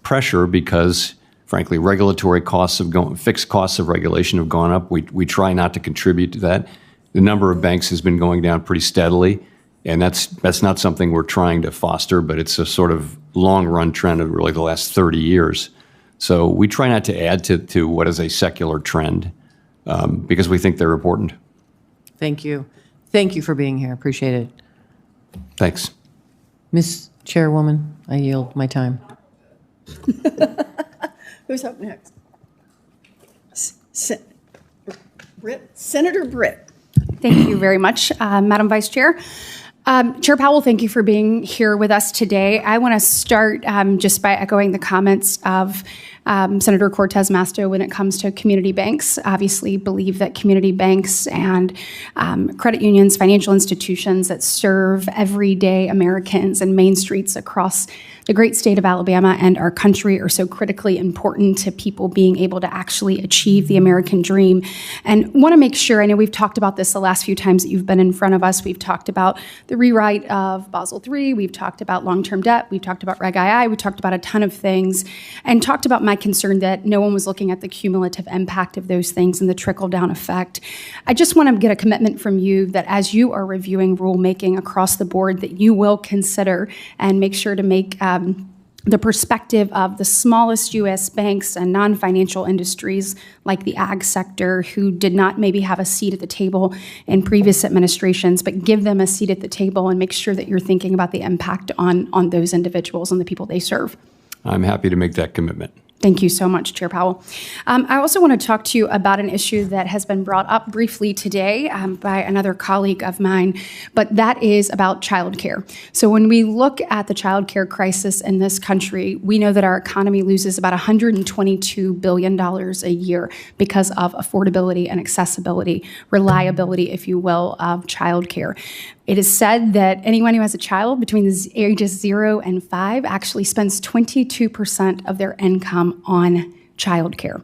pressure because, frankly, regulatory costs fixed costs of regulation have gone up. We try not to contribute to that. The number of banks has been going down pretty steadily. And that's not something we're trying to foster, but it's a sort of long-run trend of really the last 30 years. So we try not to add to what is a secular trend because we think they're important. Thank you. Thank you for being here. Appreciate it. Thanks. Ms. Chairwoman, I yield my time. Who's up next? Senator Britt. Thank you very much, Madam Vice Chair. Chair Powell, thank you for being here with us today. I want to start just by echoing the comments of Senator Cortez Masto when it comes to community banks. Obviously believe that community banks and credit unions, financial institutions that serve everyday Americans and main streets across the great state of Alabama and our country are so critically important to people being able to actually achieve the American dream. And want to make sure, I know we've talked about this the last few times that you've been in front of us. We've talked about the rewrite of Basel III. We've talked about long-term debt. We've talked about Reg II. We talked about a ton of things and talked about my concern that no one was looking at the cumulative impact of those things and the trickle-down effect. I just want to get a commitment from you that as you are reviewing rulemaking across the board, that you will consider and make sure to make the perspective of the smallest U.S. banks and non-financial industries like the ag sector who did not maybe have a seat at the table in previous administrations, but give them a seat at the table and make sure that you're thinking about the impact on those individuals and the people they serve. I'm happy to make that commitment. Thank you so much, Chair Powell. I also want to talk to you about an issue that has been brought up briefly today by another colleague of mine, but that is about childcare. So when we look at the childcare crisis in this country, we know that our economy loses about $122 billion a year because of affordability and accessibility, reliability, if you will, of childcare. It is said that anyone who has a child between the ages 0 and 5 actually spends 22% of their income on childcare.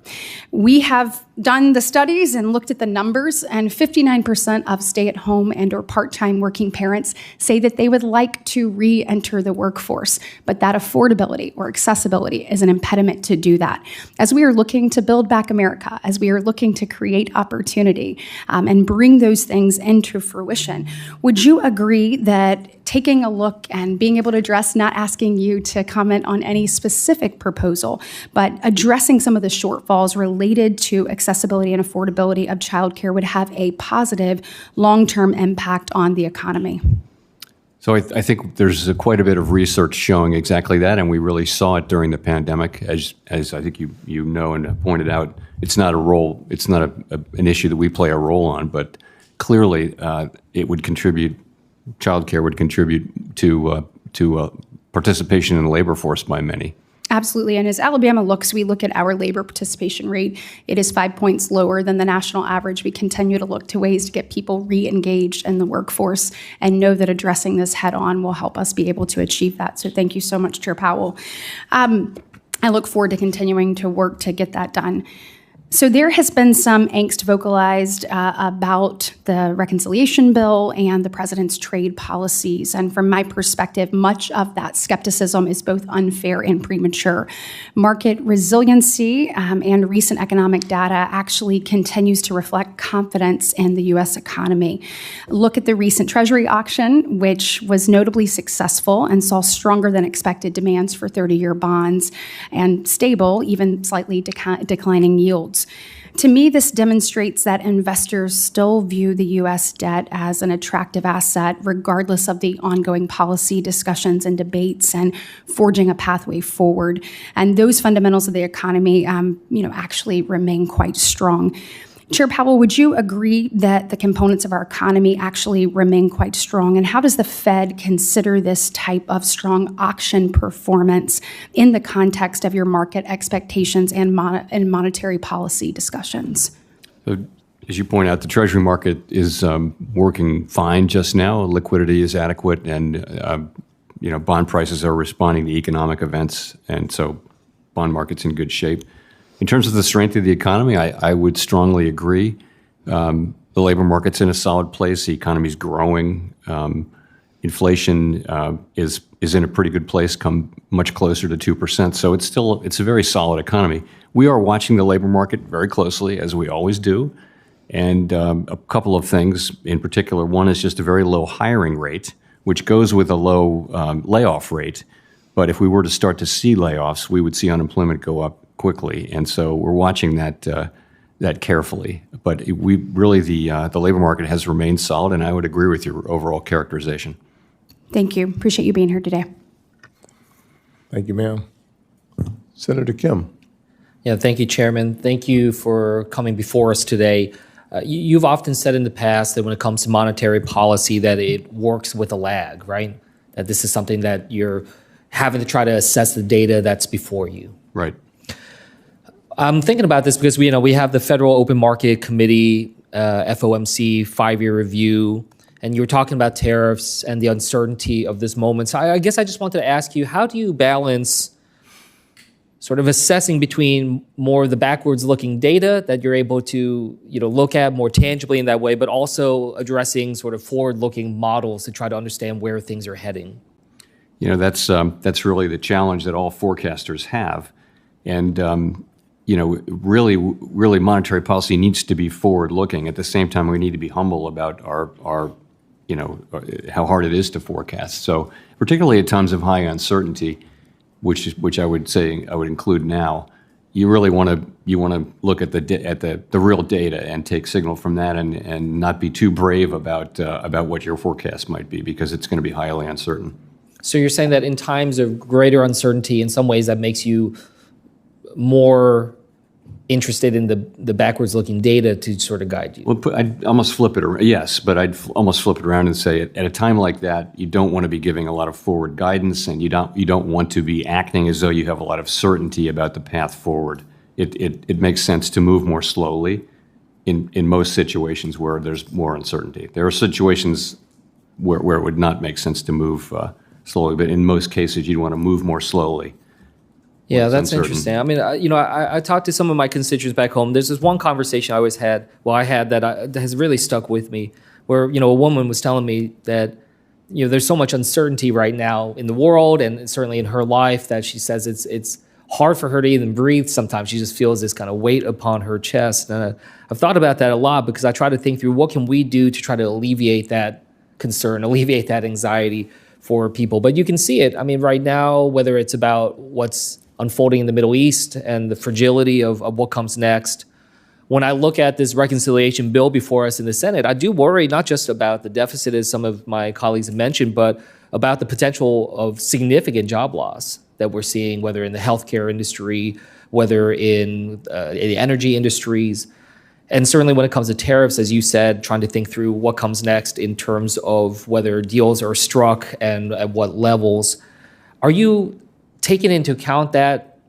We have done the studies and looked at the numbers, and 59% of stay-at-home and or part-time working parents say that they would like to re-enter the workforce, but that affordability or accessibility is an impediment to do that. As we are looking to build back America, as we are looking to create opportunity and bring those things into fruition, would you agree that taking a look and being able to address, not asking you to comment on any specific proposal, but addressing some of the shortfalls related to accessibility accessibility and affordability of childcare would have a positive long-term impact on the economy. So I think there's quite a bit of research showing exactly that, and we really saw it during the pandemic. As I think you know and have pointed out, it's not an issue that we play a role on, but clearly it would contribute. Childcare would contribute to participation in the labor force by many. Absolutely. And as Alabama looks, we look at our labor participation rate. It is 5 points lower than the national average. We continue to look to ways to get people re-engaged in the workforce and know that addressing this head on will help us be able to achieve that. So thank you so much, Chair Powell. I look forward to continuing to work to get that done. So there has been some angst vocalized about the reconciliation bill and the president's trade policies. And from my perspective, much of that skepticism is both unfair and premature. Market resiliency and recent economic data actually continues to reflect confidence in the U.S. economy. Look at the recent Treasury auction, which was notably successful and saw stronger than expected demands for 30-year bonds and stable, even slightly declining yields. To me, this demonstrates that investors still view the U.S. debt as an attractive asset, regardless of the ongoing policy discussions and debates and forging a pathway forward. And those fundamentals of the economy, actually remain quite strong. Chair Powell, would you agree that the components of our economy actually remain quite strong? And how does the Fed consider this type of strong auction performance in the context of your market expectations and monetary policy discussions? So, as you point out, the Treasury market is working fine just now. Liquidity is adequate, and bond prices are responding to economic events, and so bond market's in good shape. In terms of the strength of the economy, I would strongly agree. The labor market's in a solid place. The economy's growing. Inflation is in a pretty good place, come much closer to 2%. So it's a very solid economy. We are watching the labor market very closely, as we always do. And a couple of things in particular. One is just a very low hiring rate, which goes with a low layoff rate. But if we were to start to see layoffs, we would see unemployment go up quickly, and so we're watching that carefully. But the labor market has remained solid, and I would agree with your overall characterization. Thank you. Appreciate you being here today. Thank you, ma'am. Senator Kim. Yeah, thank you, Chairman. Thank you for coming before us today. You've often said in the past that when it comes to monetary policy that it works with a lag, right? That this is something that you're having to try to assess the data that's before you. Right. I'm thinking about this because we have the Federal Open Market Committee, FOMC 5-year review, and you were talking about tariffs and the uncertainty of this moment. So I guess I just wanted to ask you, how do you balance sort of assessing between more of the backwards-looking data that you're able to look at more tangibly in that way, but also addressing sort of forward-looking models to try to understand where things are heading? That's really the challenge that all forecasters have, and really monetary policy needs to be forward-looking. At the same time, we need to be humble about our how hard it is to forecast. So particularly at times of high uncertainty, which I would say I would include now, you really want to look at the real data and take signal from that, and not be too brave about what your forecast might be, because it's going to be highly uncertain. So you're saying that in times of greater uncertainty, in some ways that makes you more interested in the backwards-looking data to sort of guide you? Well, I'd almost flip it around. Yes, but I'd almost flip it around and say at a time like that, you don't want to be giving a lot of forward guidance, and you don't want to be acting as though you have a lot of certainty about the path forward. It makes sense to move more slowly in most situations where there's more uncertainty. There are situations where it would not make sense to move slowly, but in most cases, you'd want to move more slowly. Yeah, that's interesting. I mean, I talked to some of my constituents back home. There's this one conversation I always had, that has really stuck with me, where, a woman was telling me that, there's so much uncertainty right now in the world and certainly in her life that she says it's hard for her to even breathe sometimes. She just feels this kind of weight upon her chest. And I've thought about that a lot, because I try to think through what can we do to try to alleviate that concern, alleviate that anxiety for people. But you can see it. I mean, right now, whether it's about what's unfolding in the Middle East and the fragility of what comes next, when I look at this reconciliation bill before us in the Senate, I do worry not just about the deficit, as some of my colleagues have mentioned, but about the potential of significant job loss that we're seeing, whether in the healthcare industry, whether in the energy industries. And certainly when it comes to tariffs, as you said, trying to think through what comes next in terms of whether deals are struck and at what levels. Are you taking into account that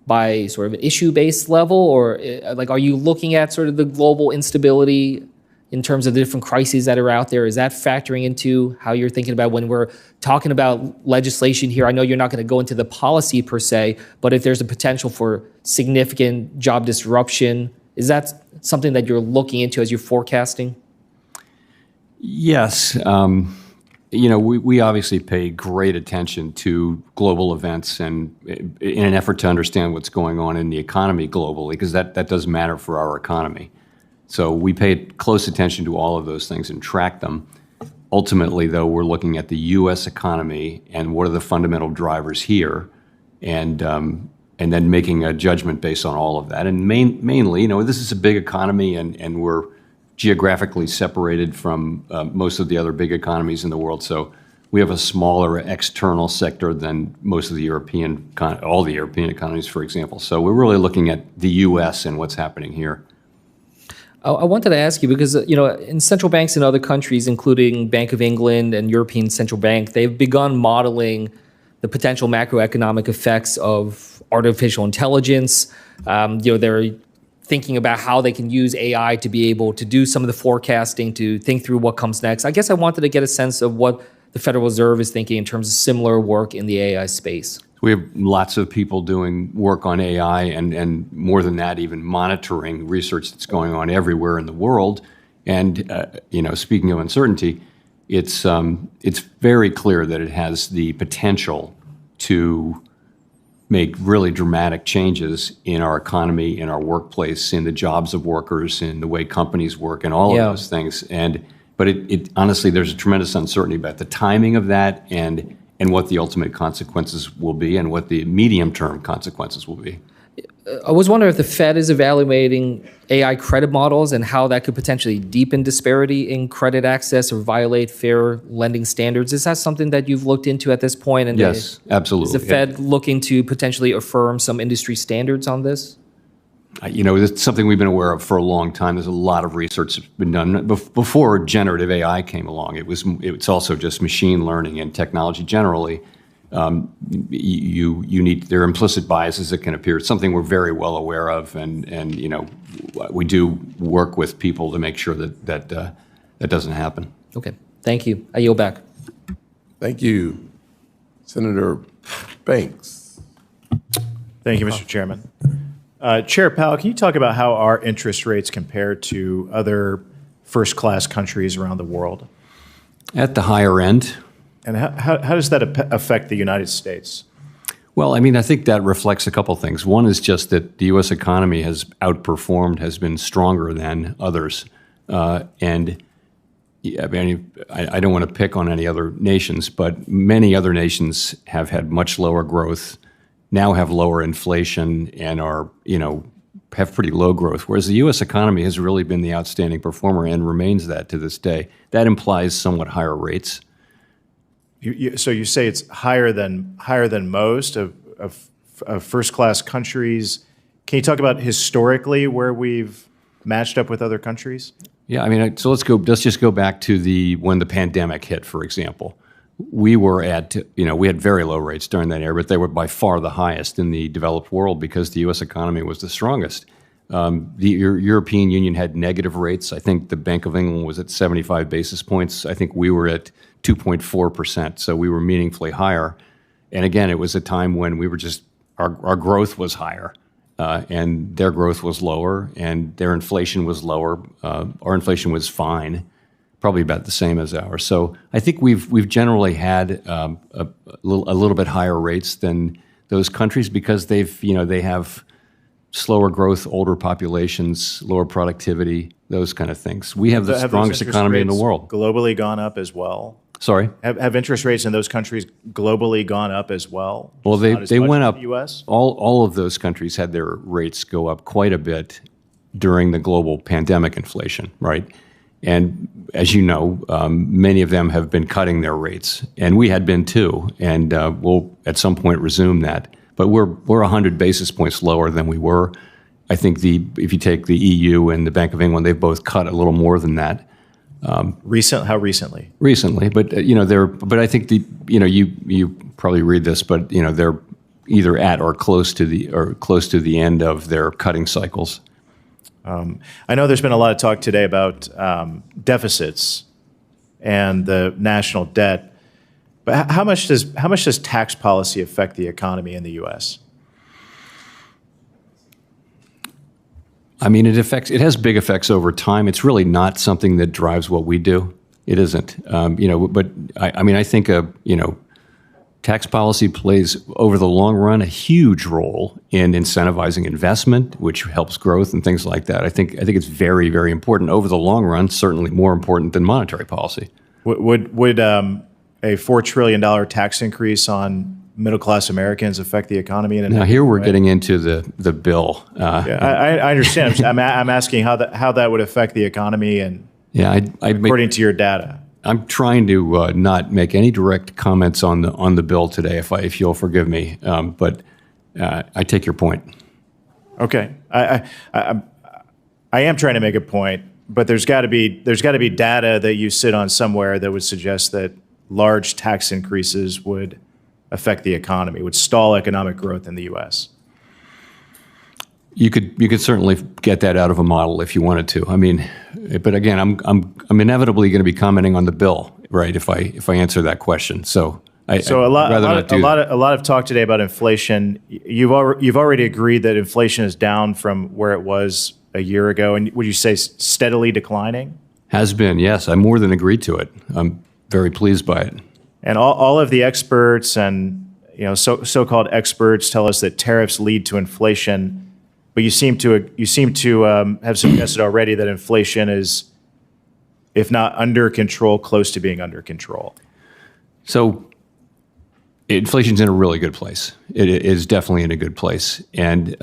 by sort of an issue-based level, or like, are you looking at sort of the global instability in terms of the different crises that are out there? Is that factoring into how you're thinking about when we're talking about legislation here? I know you're not going to go into the policy per se, but if there's a potential for significant job disruption, is that something that you're looking into as you're forecasting? Yes. We obviously pay great attention to global events and in an effort to understand what's going on in the economy globally, because that does matter for our economy. So we pay close attention to all of those things and track them. Ultimately, though, we're looking at the U.S. economy and what are the fundamental drivers here, and then making a judgment based on all of that. And mainly, this is a big economy, and we're geographically separated from most of the other big economies in the world. So we have a smaller external sector than most of the all the European economies, for example. So we're really looking at the U.S. and what's happening here. I wanted to ask you because, in central banks in other countries, including Bank of England and European Central Bank, they've begun modeling the potential macroeconomic effects of artificial intelligence. They're thinking about how they can use AI to be able to do some of the forecasting, to think through what comes next. I guess I wanted to get a sense of what the Federal Reserve is thinking in terms of similar work in the AI space. We have lots of people doing work on AI and more than that, even monitoring research that's going on everywhere in the world. And, speaking of uncertainty, it's very clear that it has the potential to make really dramatic changes in our economy, in our workplace, in the jobs of workers, in the way companies work, and all of those things. But it honestly, there's a tremendous uncertainty about the timing of that and what the ultimate consequences will be and what the medium-term consequences will be. I was wondering if the Fed is evaluating AI credit models and how that could potentially deepen disparity in credit access or violate fair lending standards. Is that something that you've looked into at this point? And yes, absolutely. Is the Fed looking to potentially affirm some industry standards on this? It's something we've been aware of for a long time. There's a lot of research that's been done. Before generative AI came along, it's also just machine learning and technology generally. You need, there are implicit biases that can appear. It's something we're very well aware of, and we do work with people to make sure that doesn't happen. Okay, thank you. I yield back. Thank you. Senator Banks. Thank you, Mr. Chairman. Chair Powell, can you talk about how our interest rates compare to other first-class countries around the world? At the higher end. And how does that affect the United States? Well, I think that reflects a couple things. One is just that the U.S. economy has outperformed, has been stronger than others. I don't want to pick on any other nations, but many other nations have had much lower growth, now have lower inflation, and are, have pretty low growth, whereas the U.S. economy has really been the outstanding performer and remains that to this day. That implies somewhat higher rates. So you say it's higher than most of first-class countries. Can you talk about historically where we've matched up with other countries? Yeah, so let's just go back to when the pandemic hit, for example. We were we had very low rates during that era, but they were by far the highest in the developed world because the U.S. economy was the strongest. The European Union had negative rates. I think the Bank of England was at 75 basis points. I think we were at 2.4%, so we were meaningfully higher. And again, it was a time when we were our growth was higher, and their growth was lower, and their inflation was lower. Our inflation was fine, probably about the same as ours. So I think we've generally had a little bit higher rates than those countries because they have slower growth, older populations, lower productivity, those kind of things. We have the strongest economy in the world. Globally gone up as well? Sorry? Have interest rates in those countries globally gone up as well? Well, they went up. The US? All of those countries had their rates go up quite a bit during the global pandemic inflation, right? And as you know, many of them have been cutting their rates, and we had been too, and we'll at some point resume that. But we're 100 basis points lower than we were. I think if you take the EU and the Bank of England, they've both cut a little more than that. How recently? Recently, but But I think you probably read this, but they're either at or close to the end of their cutting cycles. I know there's been a lot of talk today about deficits and the national debt, but how much does tax policy affect the economy in the U.S.? I mean, it has big effects over time. It's really not something that drives what we do. It isn't. But I think tax policy plays over the long run a huge role in incentivizing investment, which helps growth and things like that. I think it's very, very important over the long run. Certainly more important than monetary policy. Would a $4 trillion tax increase on middle-class Americans affect the economy? Now here we're getting into the bill. I understand. I'm asking how that would affect the economy, and according to your data. I'm trying to not make any direct comments on the bill today, if you'll forgive me. But I take your point. Okay, I am trying to make a point, but there's got to be data that you sit on somewhere that would suggest that large tax increases would affect the economy, would stall economic growth in the U.S. You could certainly get that out of a model if you wanted to. I mean, but again, I'm inevitably going to be commenting on the bill, right? If I answer that question, a lot of talk today about inflation. You've already agreed that inflation is down from where it was a year ago, and would you say steadily declining? Has been, yes. I more than agreed to it. I'm very pleased by it. And all of the experts and so-called experts tell us that tariffs lead to inflation. But you seem to have suggested already that inflation is, if not under control, close to being under control. So inflation's in a really good place. It is definitely in a good place. And,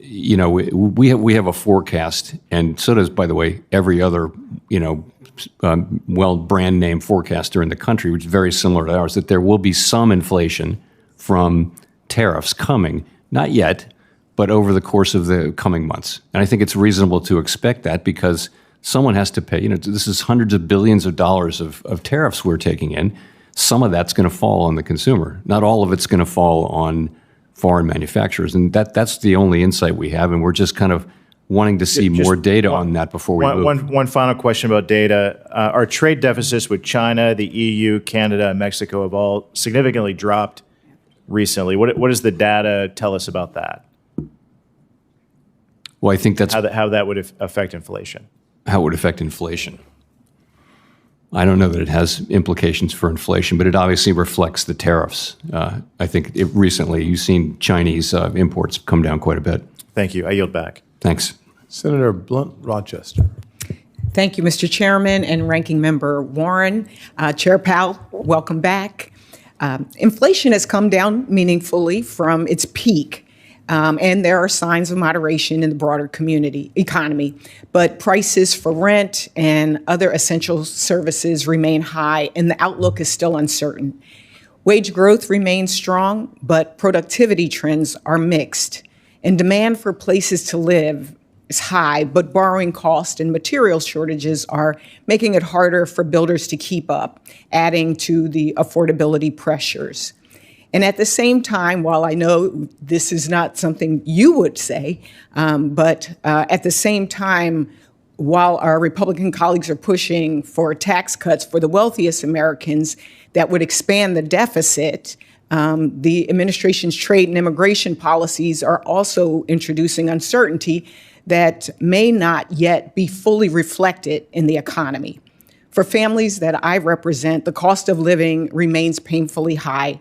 we have a forecast, and so does, by the way, every other, brand name forecaster in the country, which is very similar to ours, that there will be some inflation from tariffs coming. Not yet, but over the course of the coming months. And I think it's reasonable to expect that because someone has to pay. This is hundreds of billions of dollars of tariffs we're taking in. Some of that's going to fall on the consumer. Not all of it's going to fall on foreign manufacturers. And that's the only insight we have. And we're just kind of wanting to see more data on that before we move. One final question about data. Our trade deficits with China, the EU, Canada, and Mexico have all significantly dropped recently. What does the data tell us about that? Well, I think that's how that would affect inflation. How it would affect inflation. I don't know that it has implications for inflation, but it obviously reflects the tariffs. I think recently you've seen Chinese imports come down quite a bit. Thank you. I yield back. Thanks. Senator Blunt, Rochester. Thank you, Mr. Chairman and Ranking Member Warren. Chair Powell, welcome back. Inflation has come down meaningfully from its peak. And there are signs of moderation in the broader economy. But prices for rent and other essential services remain high, and the outlook is still uncertain. Wage growth remains strong, but productivity trends are mixed. And demand for places to live is high, but borrowing costs and material shortages are making it harder for builders to keep up, adding to the affordability pressures. And at the same time, while I know this is not something you would say, but at the same time, while our Republican colleagues are pushing for tax cuts for the wealthiest Americans that would expand the deficit, the administration's trade and immigration policies are also introducing uncertainty that may not yet be fully reflected in the economy. For families that I represent, the cost of living remains painfully high.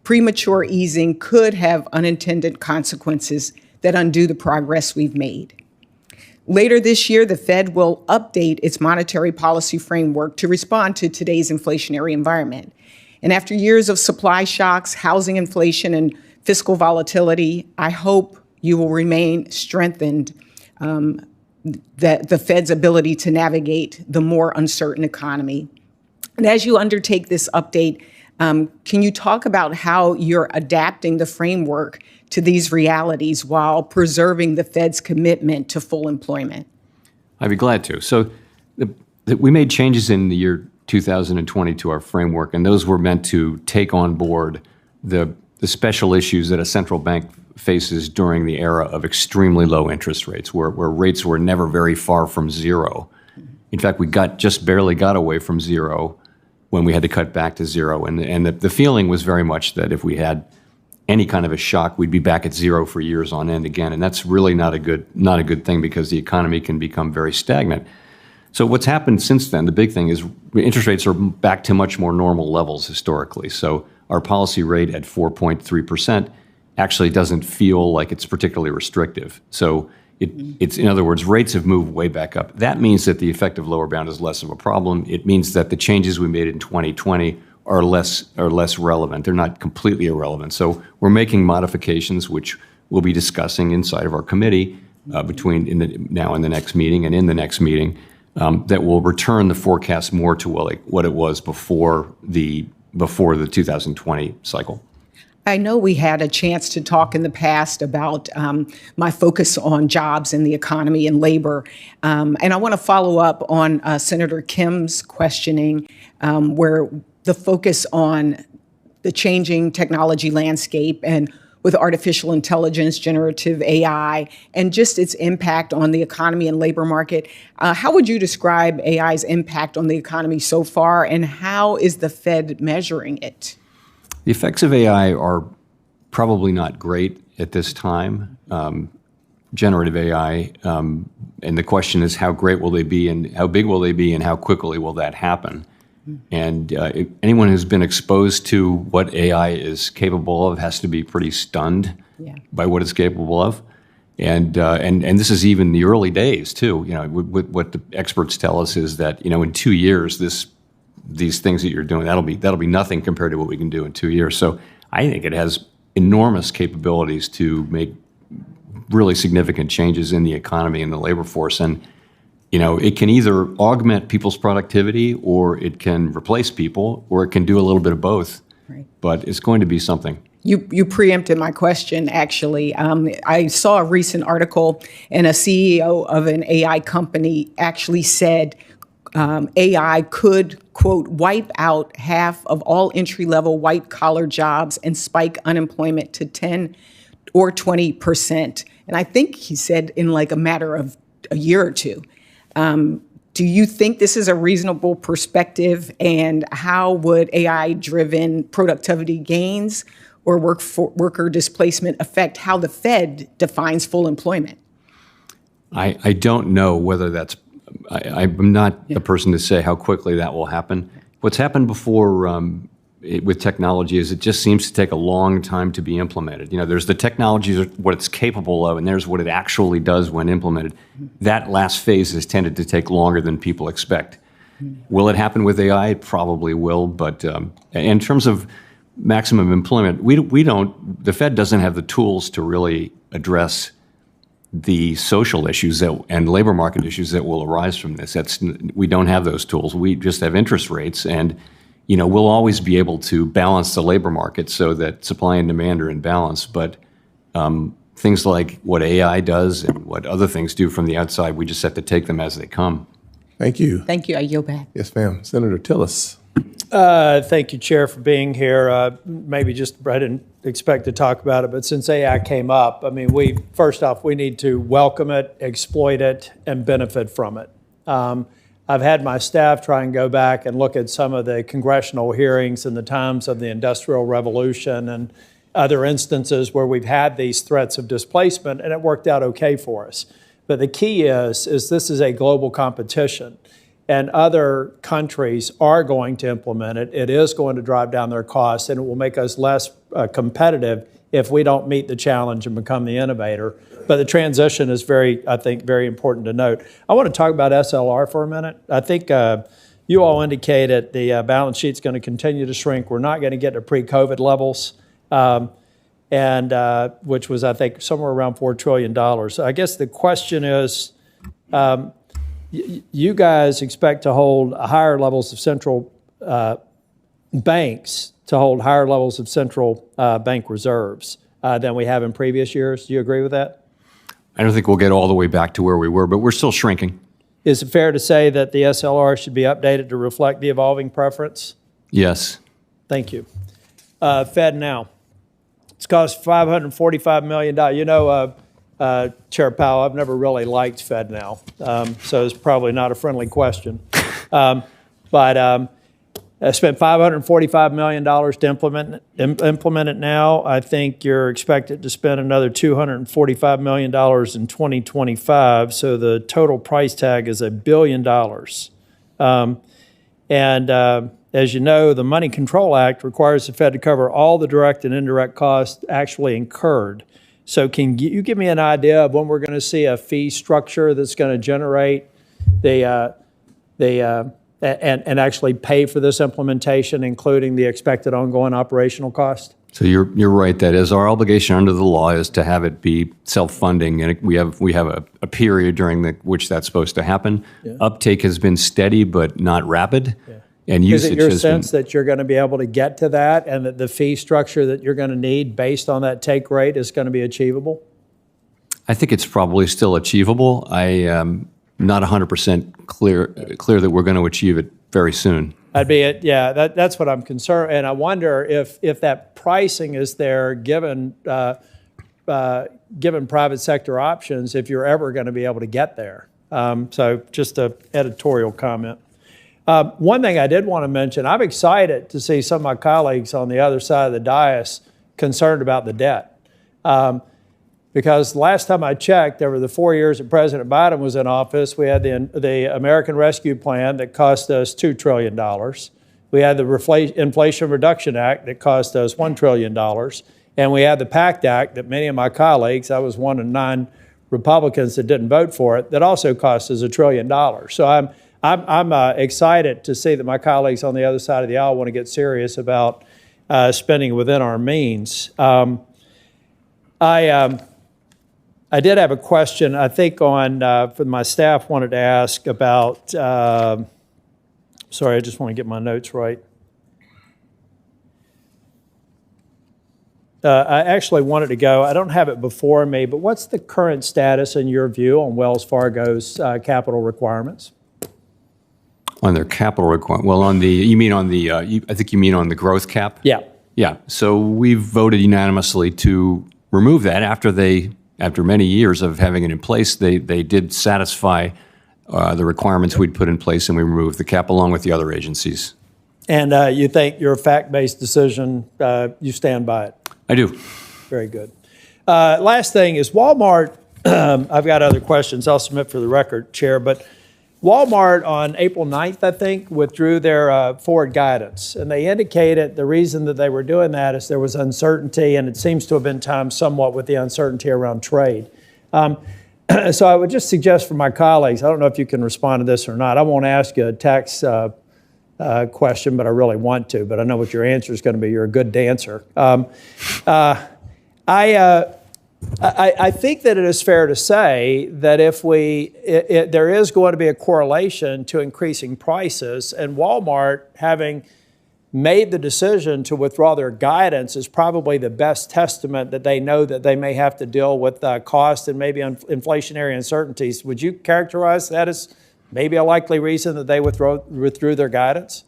Premature easing could have unintended consequences that undo the progress we've made. Later this year, the Fed will update its monetary policy framework to respond to today's inflationary environment. And after years of supply shocks, housing inflation, and fiscal volatility, I hope you will remain strengthened the Fed's ability to navigate the more uncertain economy. And as you undertake this update, can you talk about how you're adapting the framework to these realities while preserving the Fed's commitment to full employment? I'd be glad to. So we made changes in the year 2020 to our framework, and those were meant to take on board the special issues that a central bank faces during the era of extremely low interest rates, where rates were never very far from zero. In fact, we just barely got away from zero when we had to cut back to zero. And the feeling was very much that if we had any kind of a shock, we'd be back at zero for years on end again. And that's really not a good thing, because the economy can become very stagnant. So what's happened since then, the big thing is interest rates are back to much more normal levels historically. So our policy rate at 4.3% actually doesn't feel like it's particularly restrictive. So it's, in other words, rates have moved way back up. That means that the effective lower bound is less of a problem. It means that the changes we made in 2020 are less relevant. They're not completely irrelevant. So we're making modifications, which we'll be discussing inside of our committee now in the next meeting and in the next meeting, that will return the forecast more to what it was before the 2020 cycle. I know we had a chance to talk in the past about my focus on jobs and the economy and labor. And I want to follow up on Senator Kim's questioning, where the focus on the changing technology landscape and with artificial intelligence, generative AI, and just its impact on the economy and labor market. How would you describe AI's impact on the economy so far, and how is the Fed measuring it? The effects of AI are probably not great at this time, generative AI, and the question is how great will they be, and how big will they be, and how quickly will that happen? And anyone who's been exposed to what AI is capable of has to be pretty stunned by what it's capable of. And this is even the early days too. What the experts tell us is that in 2 years, these things that you're doing, that'll be nothing compared to what we can do in 2 years. So I think it has enormous capabilities to make really significant changes in the economy and the labor force. And it can either augment people's productivity, or it can replace people, or it can do a little bit of both. Right. But it's going to be something. You preempted my question, actually. I saw a recent article, and a CEO of an AI company actually said AI could, quote, wipe out half of all entry-level white-collar jobs and spike unemployment to 10 or 20%. And I think he said in like a matter of a year or two. Do you think this is a reasonable perspective, and how would AI-driven productivity gains or worker displacement affect how the Fed defines full employment? I don't know whether that's, I'm not the person to say how quickly that will happen. What's happened before with technology is it just seems to take a long time to be implemented. There's the technology, what it's capable of, and there's what it actually does when implemented. That last phase has tended to take longer than people expect. Will it happen with AI? It probably will, but in terms of maximum employment, the Fed doesn't have the tools to really address the social issues and labor market issues that will arise from this. We don't have those tools. We just have interest rates, and we'll always be able to balance the labor market so that supply and demand are in balance. But things like what AI does and what other things do from the outside, we just have to take them as they come. Thank you. Thank you. I yield back. Yes, ma'am. Senator Tillis. Thank you, Chair, for being here. I didn't expect to talk about it, but since AI came up, first off, we need to welcome it, exploit it, and benefit from it. I've had my staff try and go back and look at some of the congressional hearings in the times of the Industrial Revolution and other instances where we've had these threats of displacement, and it worked out okay for us. But the key is this is a global competition, and other countries are going to implement it. It is going to drive down their costs, and it will make us less competitive if we don't meet the challenge and become the innovator. But the transition is very important to note. I want to talk about SLR for a minute. I think you all indicated the balance sheet's going to continue to shrink. We're not going to get to pre-COVID levels, which was, I think, somewhere around $4 trillion. I guess the question is, You guys expect to hold higher levels of central banks to hold higher levels of central bank reserves than we have in previous years. Do you agree with that? I don't think we'll get all the way back to where we were, but we're still shrinking. Is it fair to say that the SLR should be updated to reflect the evolving preference? Yes. Thank you. Fed now. It's cost $545 million. You know, Chair Powell, I've never really liked Fed now, so it's probably not a friendly question. But I spent $545 million to implement it now. I think you're expected to spend another $245 million in 2025, so the total price tag is $1 billion. As you know, the Money Control Act requires the Fed to cover all the direct and indirect costs actually incurred. So can you give me an idea of when we're going to see a fee structure that's going to generate and actually pay for this implementation, including the expected ongoing operational cost? So you're right. That is our obligation under the law, is to have it be self-funding, and we have a period during which that's supposed to happen. Yeah. Uptake has been steady but not rapid. Yeah. And is it your sense that you're going to be able to get to that, and that the fee structure that you're going to need based on that take rate is going to be achievable? I think it's probably still achievable. I am not 100% clear that we're going to achieve it very soon. That's what I'm concerned, and I wonder if that pricing is there given private sector options, if you're ever going to be able to get there. So just an editorial comment. One thing I did want to mention, I'm excited to see some of my colleagues on the other side of the dais concerned about the debt. Because last time I checked, over the 4 years that President Biden was in office, we had the American Rescue Plan that cost us $2 trillion. We had the Inflation Reduction Act that cost us $1 trillion. And we had the PACT Act that many of my colleagues, I was one of 9 Republicans that didn't vote for it, that also cost us $1 trillion. So I'm excited to see that my colleagues on the other side of the aisle want to get serious about spending within our means. I did have a question, I think, for my staff wanted to ask about, sorry, I just want to get my notes right. I actually wanted to go, I don't have it before me, but what's the current status in your view on Wells Fargo's capital requirements? On their capital requirement? Well, I think you mean on the growth cap? Yeah. Yeah. So we voted unanimously to remove that after many years of having it in place. They did satisfy the requirements we'd put in place, and we removed the cap along with the other agencies. And you think your fact-based decision, you stand by it? I do. Very good. Last thing is Walmart. I've got other questions I'll submit for the record, Chair, but Walmart on April 9th, I think, withdrew their forward guidance. And they indicated the reason that they were doing that is there was uncertainty, and it seems to have been timed somewhat with the uncertainty around trade. So I would just suggest for my colleagues, I don't know if you can respond to this or not. I won't ask you a tax question, but I really want to. But I know what your answer is going to be. You're a good dancer. I think that it is fair to say that if there is going to be a correlation to increasing prices, and Walmart having made the decision to withdraw their guidance is probably the best testament that they know that they may have to deal with cost and maybe inflationary uncertainties. Would you characterize that as maybe a likely reason that they withdrew their guidance?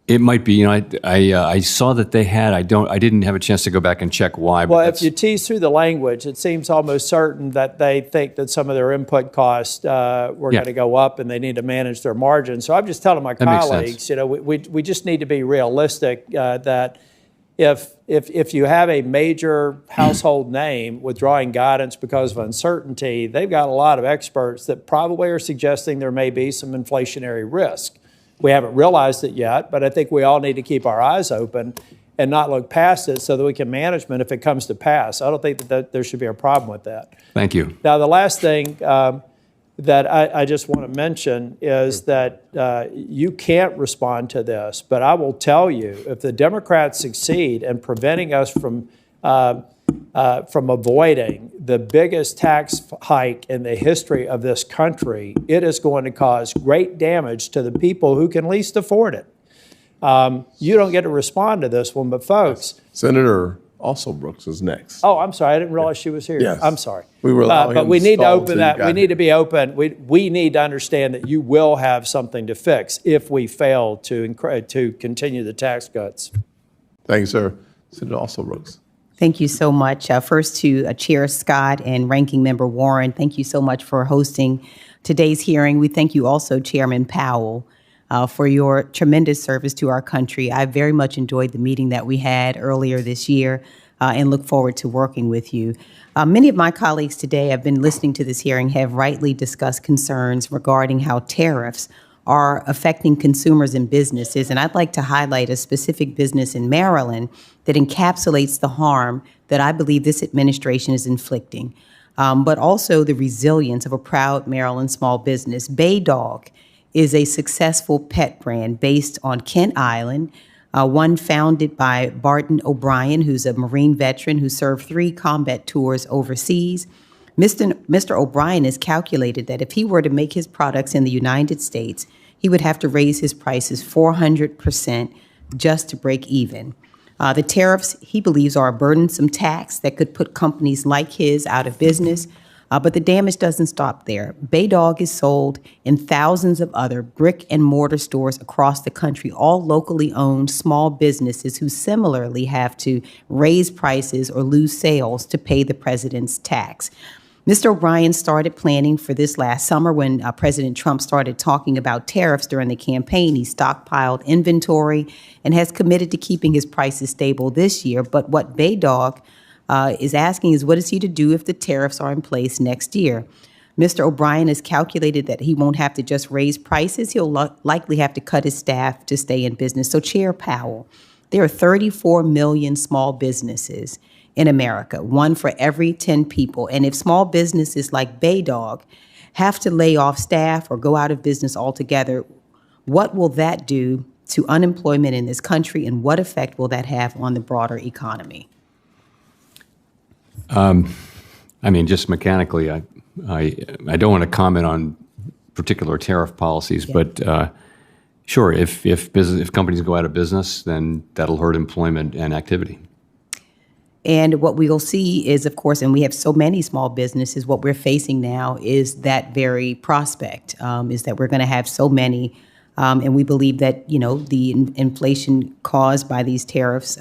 It might be. I saw that they had. I didn't have a chance to go back and check why. Well, if you tease through the language, it seems almost certain that they think that some of their input costs were going to go up, and they need to manage their margins. So I'm just telling my colleagues, we just need to be realistic that if you have a major household name withdrawing guidance because of uncertainty, they've got a lot of experts that probably are suggesting there may be some inflationary risk. We haven't realized it yet, but I think we all need to keep our eyes open and not look past it so that we can manage it if it comes to pass. I don't think that there should be a problem with that. Thank you. Now, the last thing that I just want to mention is that you can't respond to this, but I will tell you, if the Democrats succeed in preventing us from from avoiding the biggest tax hike in the history of this country, it is going to cause great damage to the people who can least afford it. You don't get to respond to this one, but folks. Senator also Brooks is next. Oh, I'm sorry. I didn't realize she was here. Yes. I'm sorry. We were allowing but him we to need to stall open till you that. got We need here. to be open. We need to understand that you will have something to fix if we fail to continue the tax cuts. Thank you, sir. Senator also Brooks. Thank you so much. First to Chair Scott and Ranking Member Warren, thank you so much for hosting today's hearing. We thank you also, Chairman Powell, for your tremendous service to our country. I very much enjoyed the meeting that we had earlier this year and look forward to working with you. Many of my colleagues today have been listening to this hearing, have rightly discussed concerns regarding how tariffs are affecting consumers and businesses. And I'd like to highlight a specific business in Maryland that encapsulates the harm that I believe this administration is inflicting, but also the resilience of a proud Maryland small business. Bay Dog is a successful pet brand based on Kent Island, one founded by Barton O'Brien, who's a Marine veteran who served 3 combat tours overseas. Mr. O'Brien has calculated that if he were to make his products in the United States, he would have to raise his prices 400% just to break even. The tariffs, he believes, are a burdensome tax that could put companies like his out of business. But the damage doesn't stop there. Bay Dog is sold in thousands of other brick and mortar stores across the country, all locally owned small businesses who similarly have to raise prices or lose sales to pay the president's tax. Mr. O'Brien started planning for this last summer when President Trump started talking about tariffs during the campaign. He stockpiled inventory and has committed to keeping his prices stable this year. But what Bay Dog is asking is, what is he to do if the tariffs are in place next year? Mr. O'Brien has calculated that he won't have to just raise prices. He'll likely have to cut his staff to stay in business. So, Chair Powell, there are 34 million small businesses in America, 1 for every 10 people. And if small businesses like Bay Dog have to lay off staff or go out of business altogether, what will that do to unemployment in this country, and what effect will that have on the broader economy? I mean, just mechanically, I don't want to comment on particular tariff policies, but sure, if companies go out of business, then that'll hurt employment and activity. And what we'll see is, of course, and we have so many small businesses, what we're facing now is that very prospect, is that we're going to have so many, and we believe that, the inflation caused by these tariffs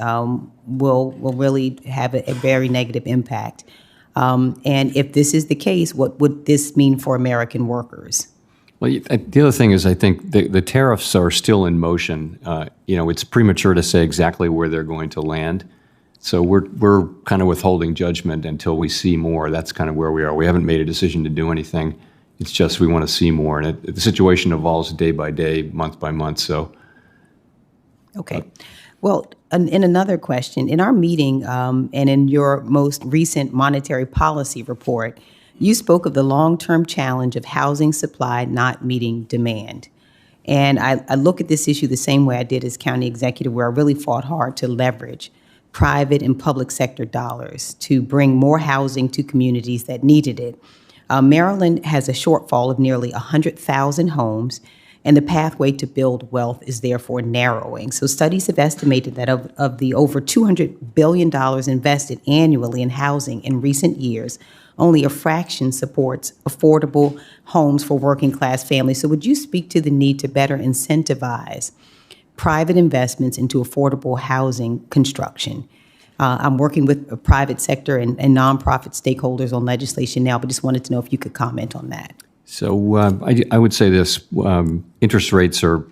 will really have a very negative impact. And if this is the case, what would this mean for American workers? Well, the other thing is, I think the tariffs are still in motion. It's premature to say exactly where they're going to land. So we're kind of withholding judgment until we see more. That's kind of where we are. We haven't made a decision to do anything. It's just we want to see more. And the situation evolves day by day, month by month. So. Okay. Well, in another question, in our meeting and in your most recent monetary policy report, you spoke of the long-term challenge of housing supply not meeting demand. And I look at this issue the same way I did as county executive, where I really fought hard to leverage private and public sector dollars to bring more housing to communities that needed it. Maryland has a shortfall of nearly 100,000 homes, and the pathway to build wealth is therefore narrowing. So studies have estimated that of the over $200 billion invested annually in housing in recent years, only a fraction supports affordable homes for working class families. So would you speak to the need to better incentivize private investments into affordable housing construction? I'm working with a private sector and nonprofit stakeholders on legislation now, but just wanted to know if you could comment on that. So I would say this: interest rates are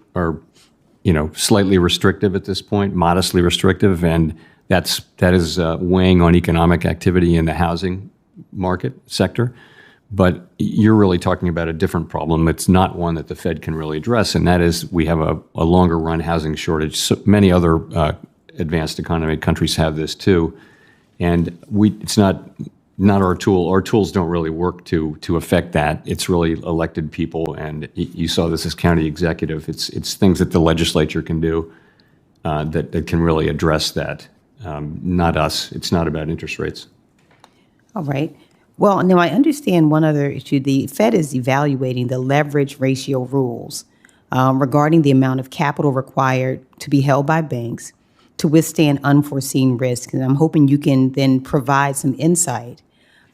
slightly restrictive at this point, modestly restrictive, and that is weighing on economic activity in the housing market sector. But you're really talking about a different problem. It's not one that the Fed can really address, and that is we have a longer run housing shortage. So many other advanced economy countries have this too, and it's not our tool. Our tools don't really work to affect that. It's really elected people, and you saw this as county executive. It's things that the legislature can do that can really address that. not us. It's not about interest rates. All right. Well, now I understand one other issue. The Fed is evaluating the leverage ratio rules regarding the amount of capital required to be held by banks to withstand unforeseen risks. And I'm hoping you can then provide some insight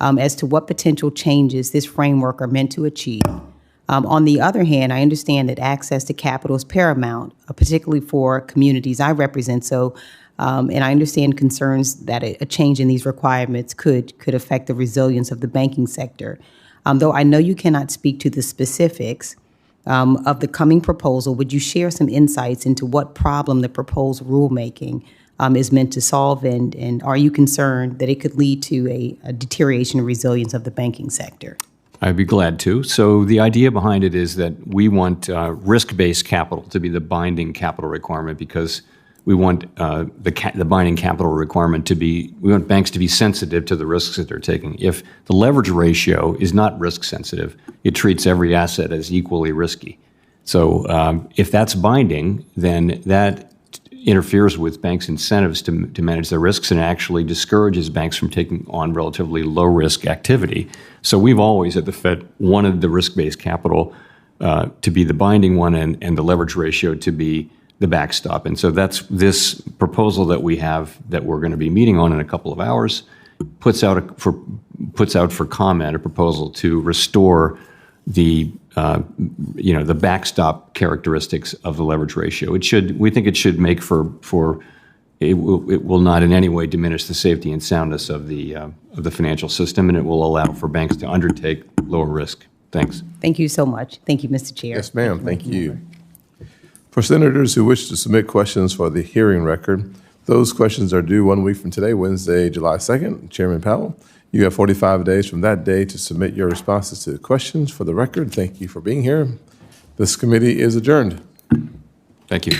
as to what potential changes this framework are meant to achieve. On the other hand, I understand that access to capital is paramount, particularly for communities I represent. So, and I understand concerns that a change in these requirements could affect the resilience of the banking sector. Though I know you cannot speak to the specifics of the coming proposal, would you share some insights into what problem the proposed rulemaking is meant to solve, and are you concerned that it could lead to a deterioration of resilience of the banking sector? I'd be glad to. So the idea behind it is that we want risk-based capital to be the binding capital requirement, because we want the binding capital requirement to be, we want banks to be sensitive to the risks that they're taking. If the leverage ratio is not risk sensitive, it treats every asset as equally risky. So if that's binding, then that interferes with banks' incentives to manage their risks and actually discourages banks from taking on relatively low-risk activity. So we've always, at the Fed, wanted the risk-based capital to be the binding one and the leverage ratio to be the backstop. And so that's this proposal that we have that we're going to be meeting on in a couple of hours puts out for comment a proposal to restore the the backstop characteristics of the leverage ratio. We think it should make it will not in any way diminish the safety and soundness of the financial system, and it will allow for banks to undertake lower risk. Thanks. Thank you so much. Thank you, Mr. Chair. Yes, ma'am. Thank you. For senators who wish to submit questions for the hearing record, those questions are due 1 week from today, Wednesday, July 2nd. Chairman Powell, you have 45 days from that day to submit your responses to the questions for the record. Thank you for being here. This committee is adjourned. Thank you.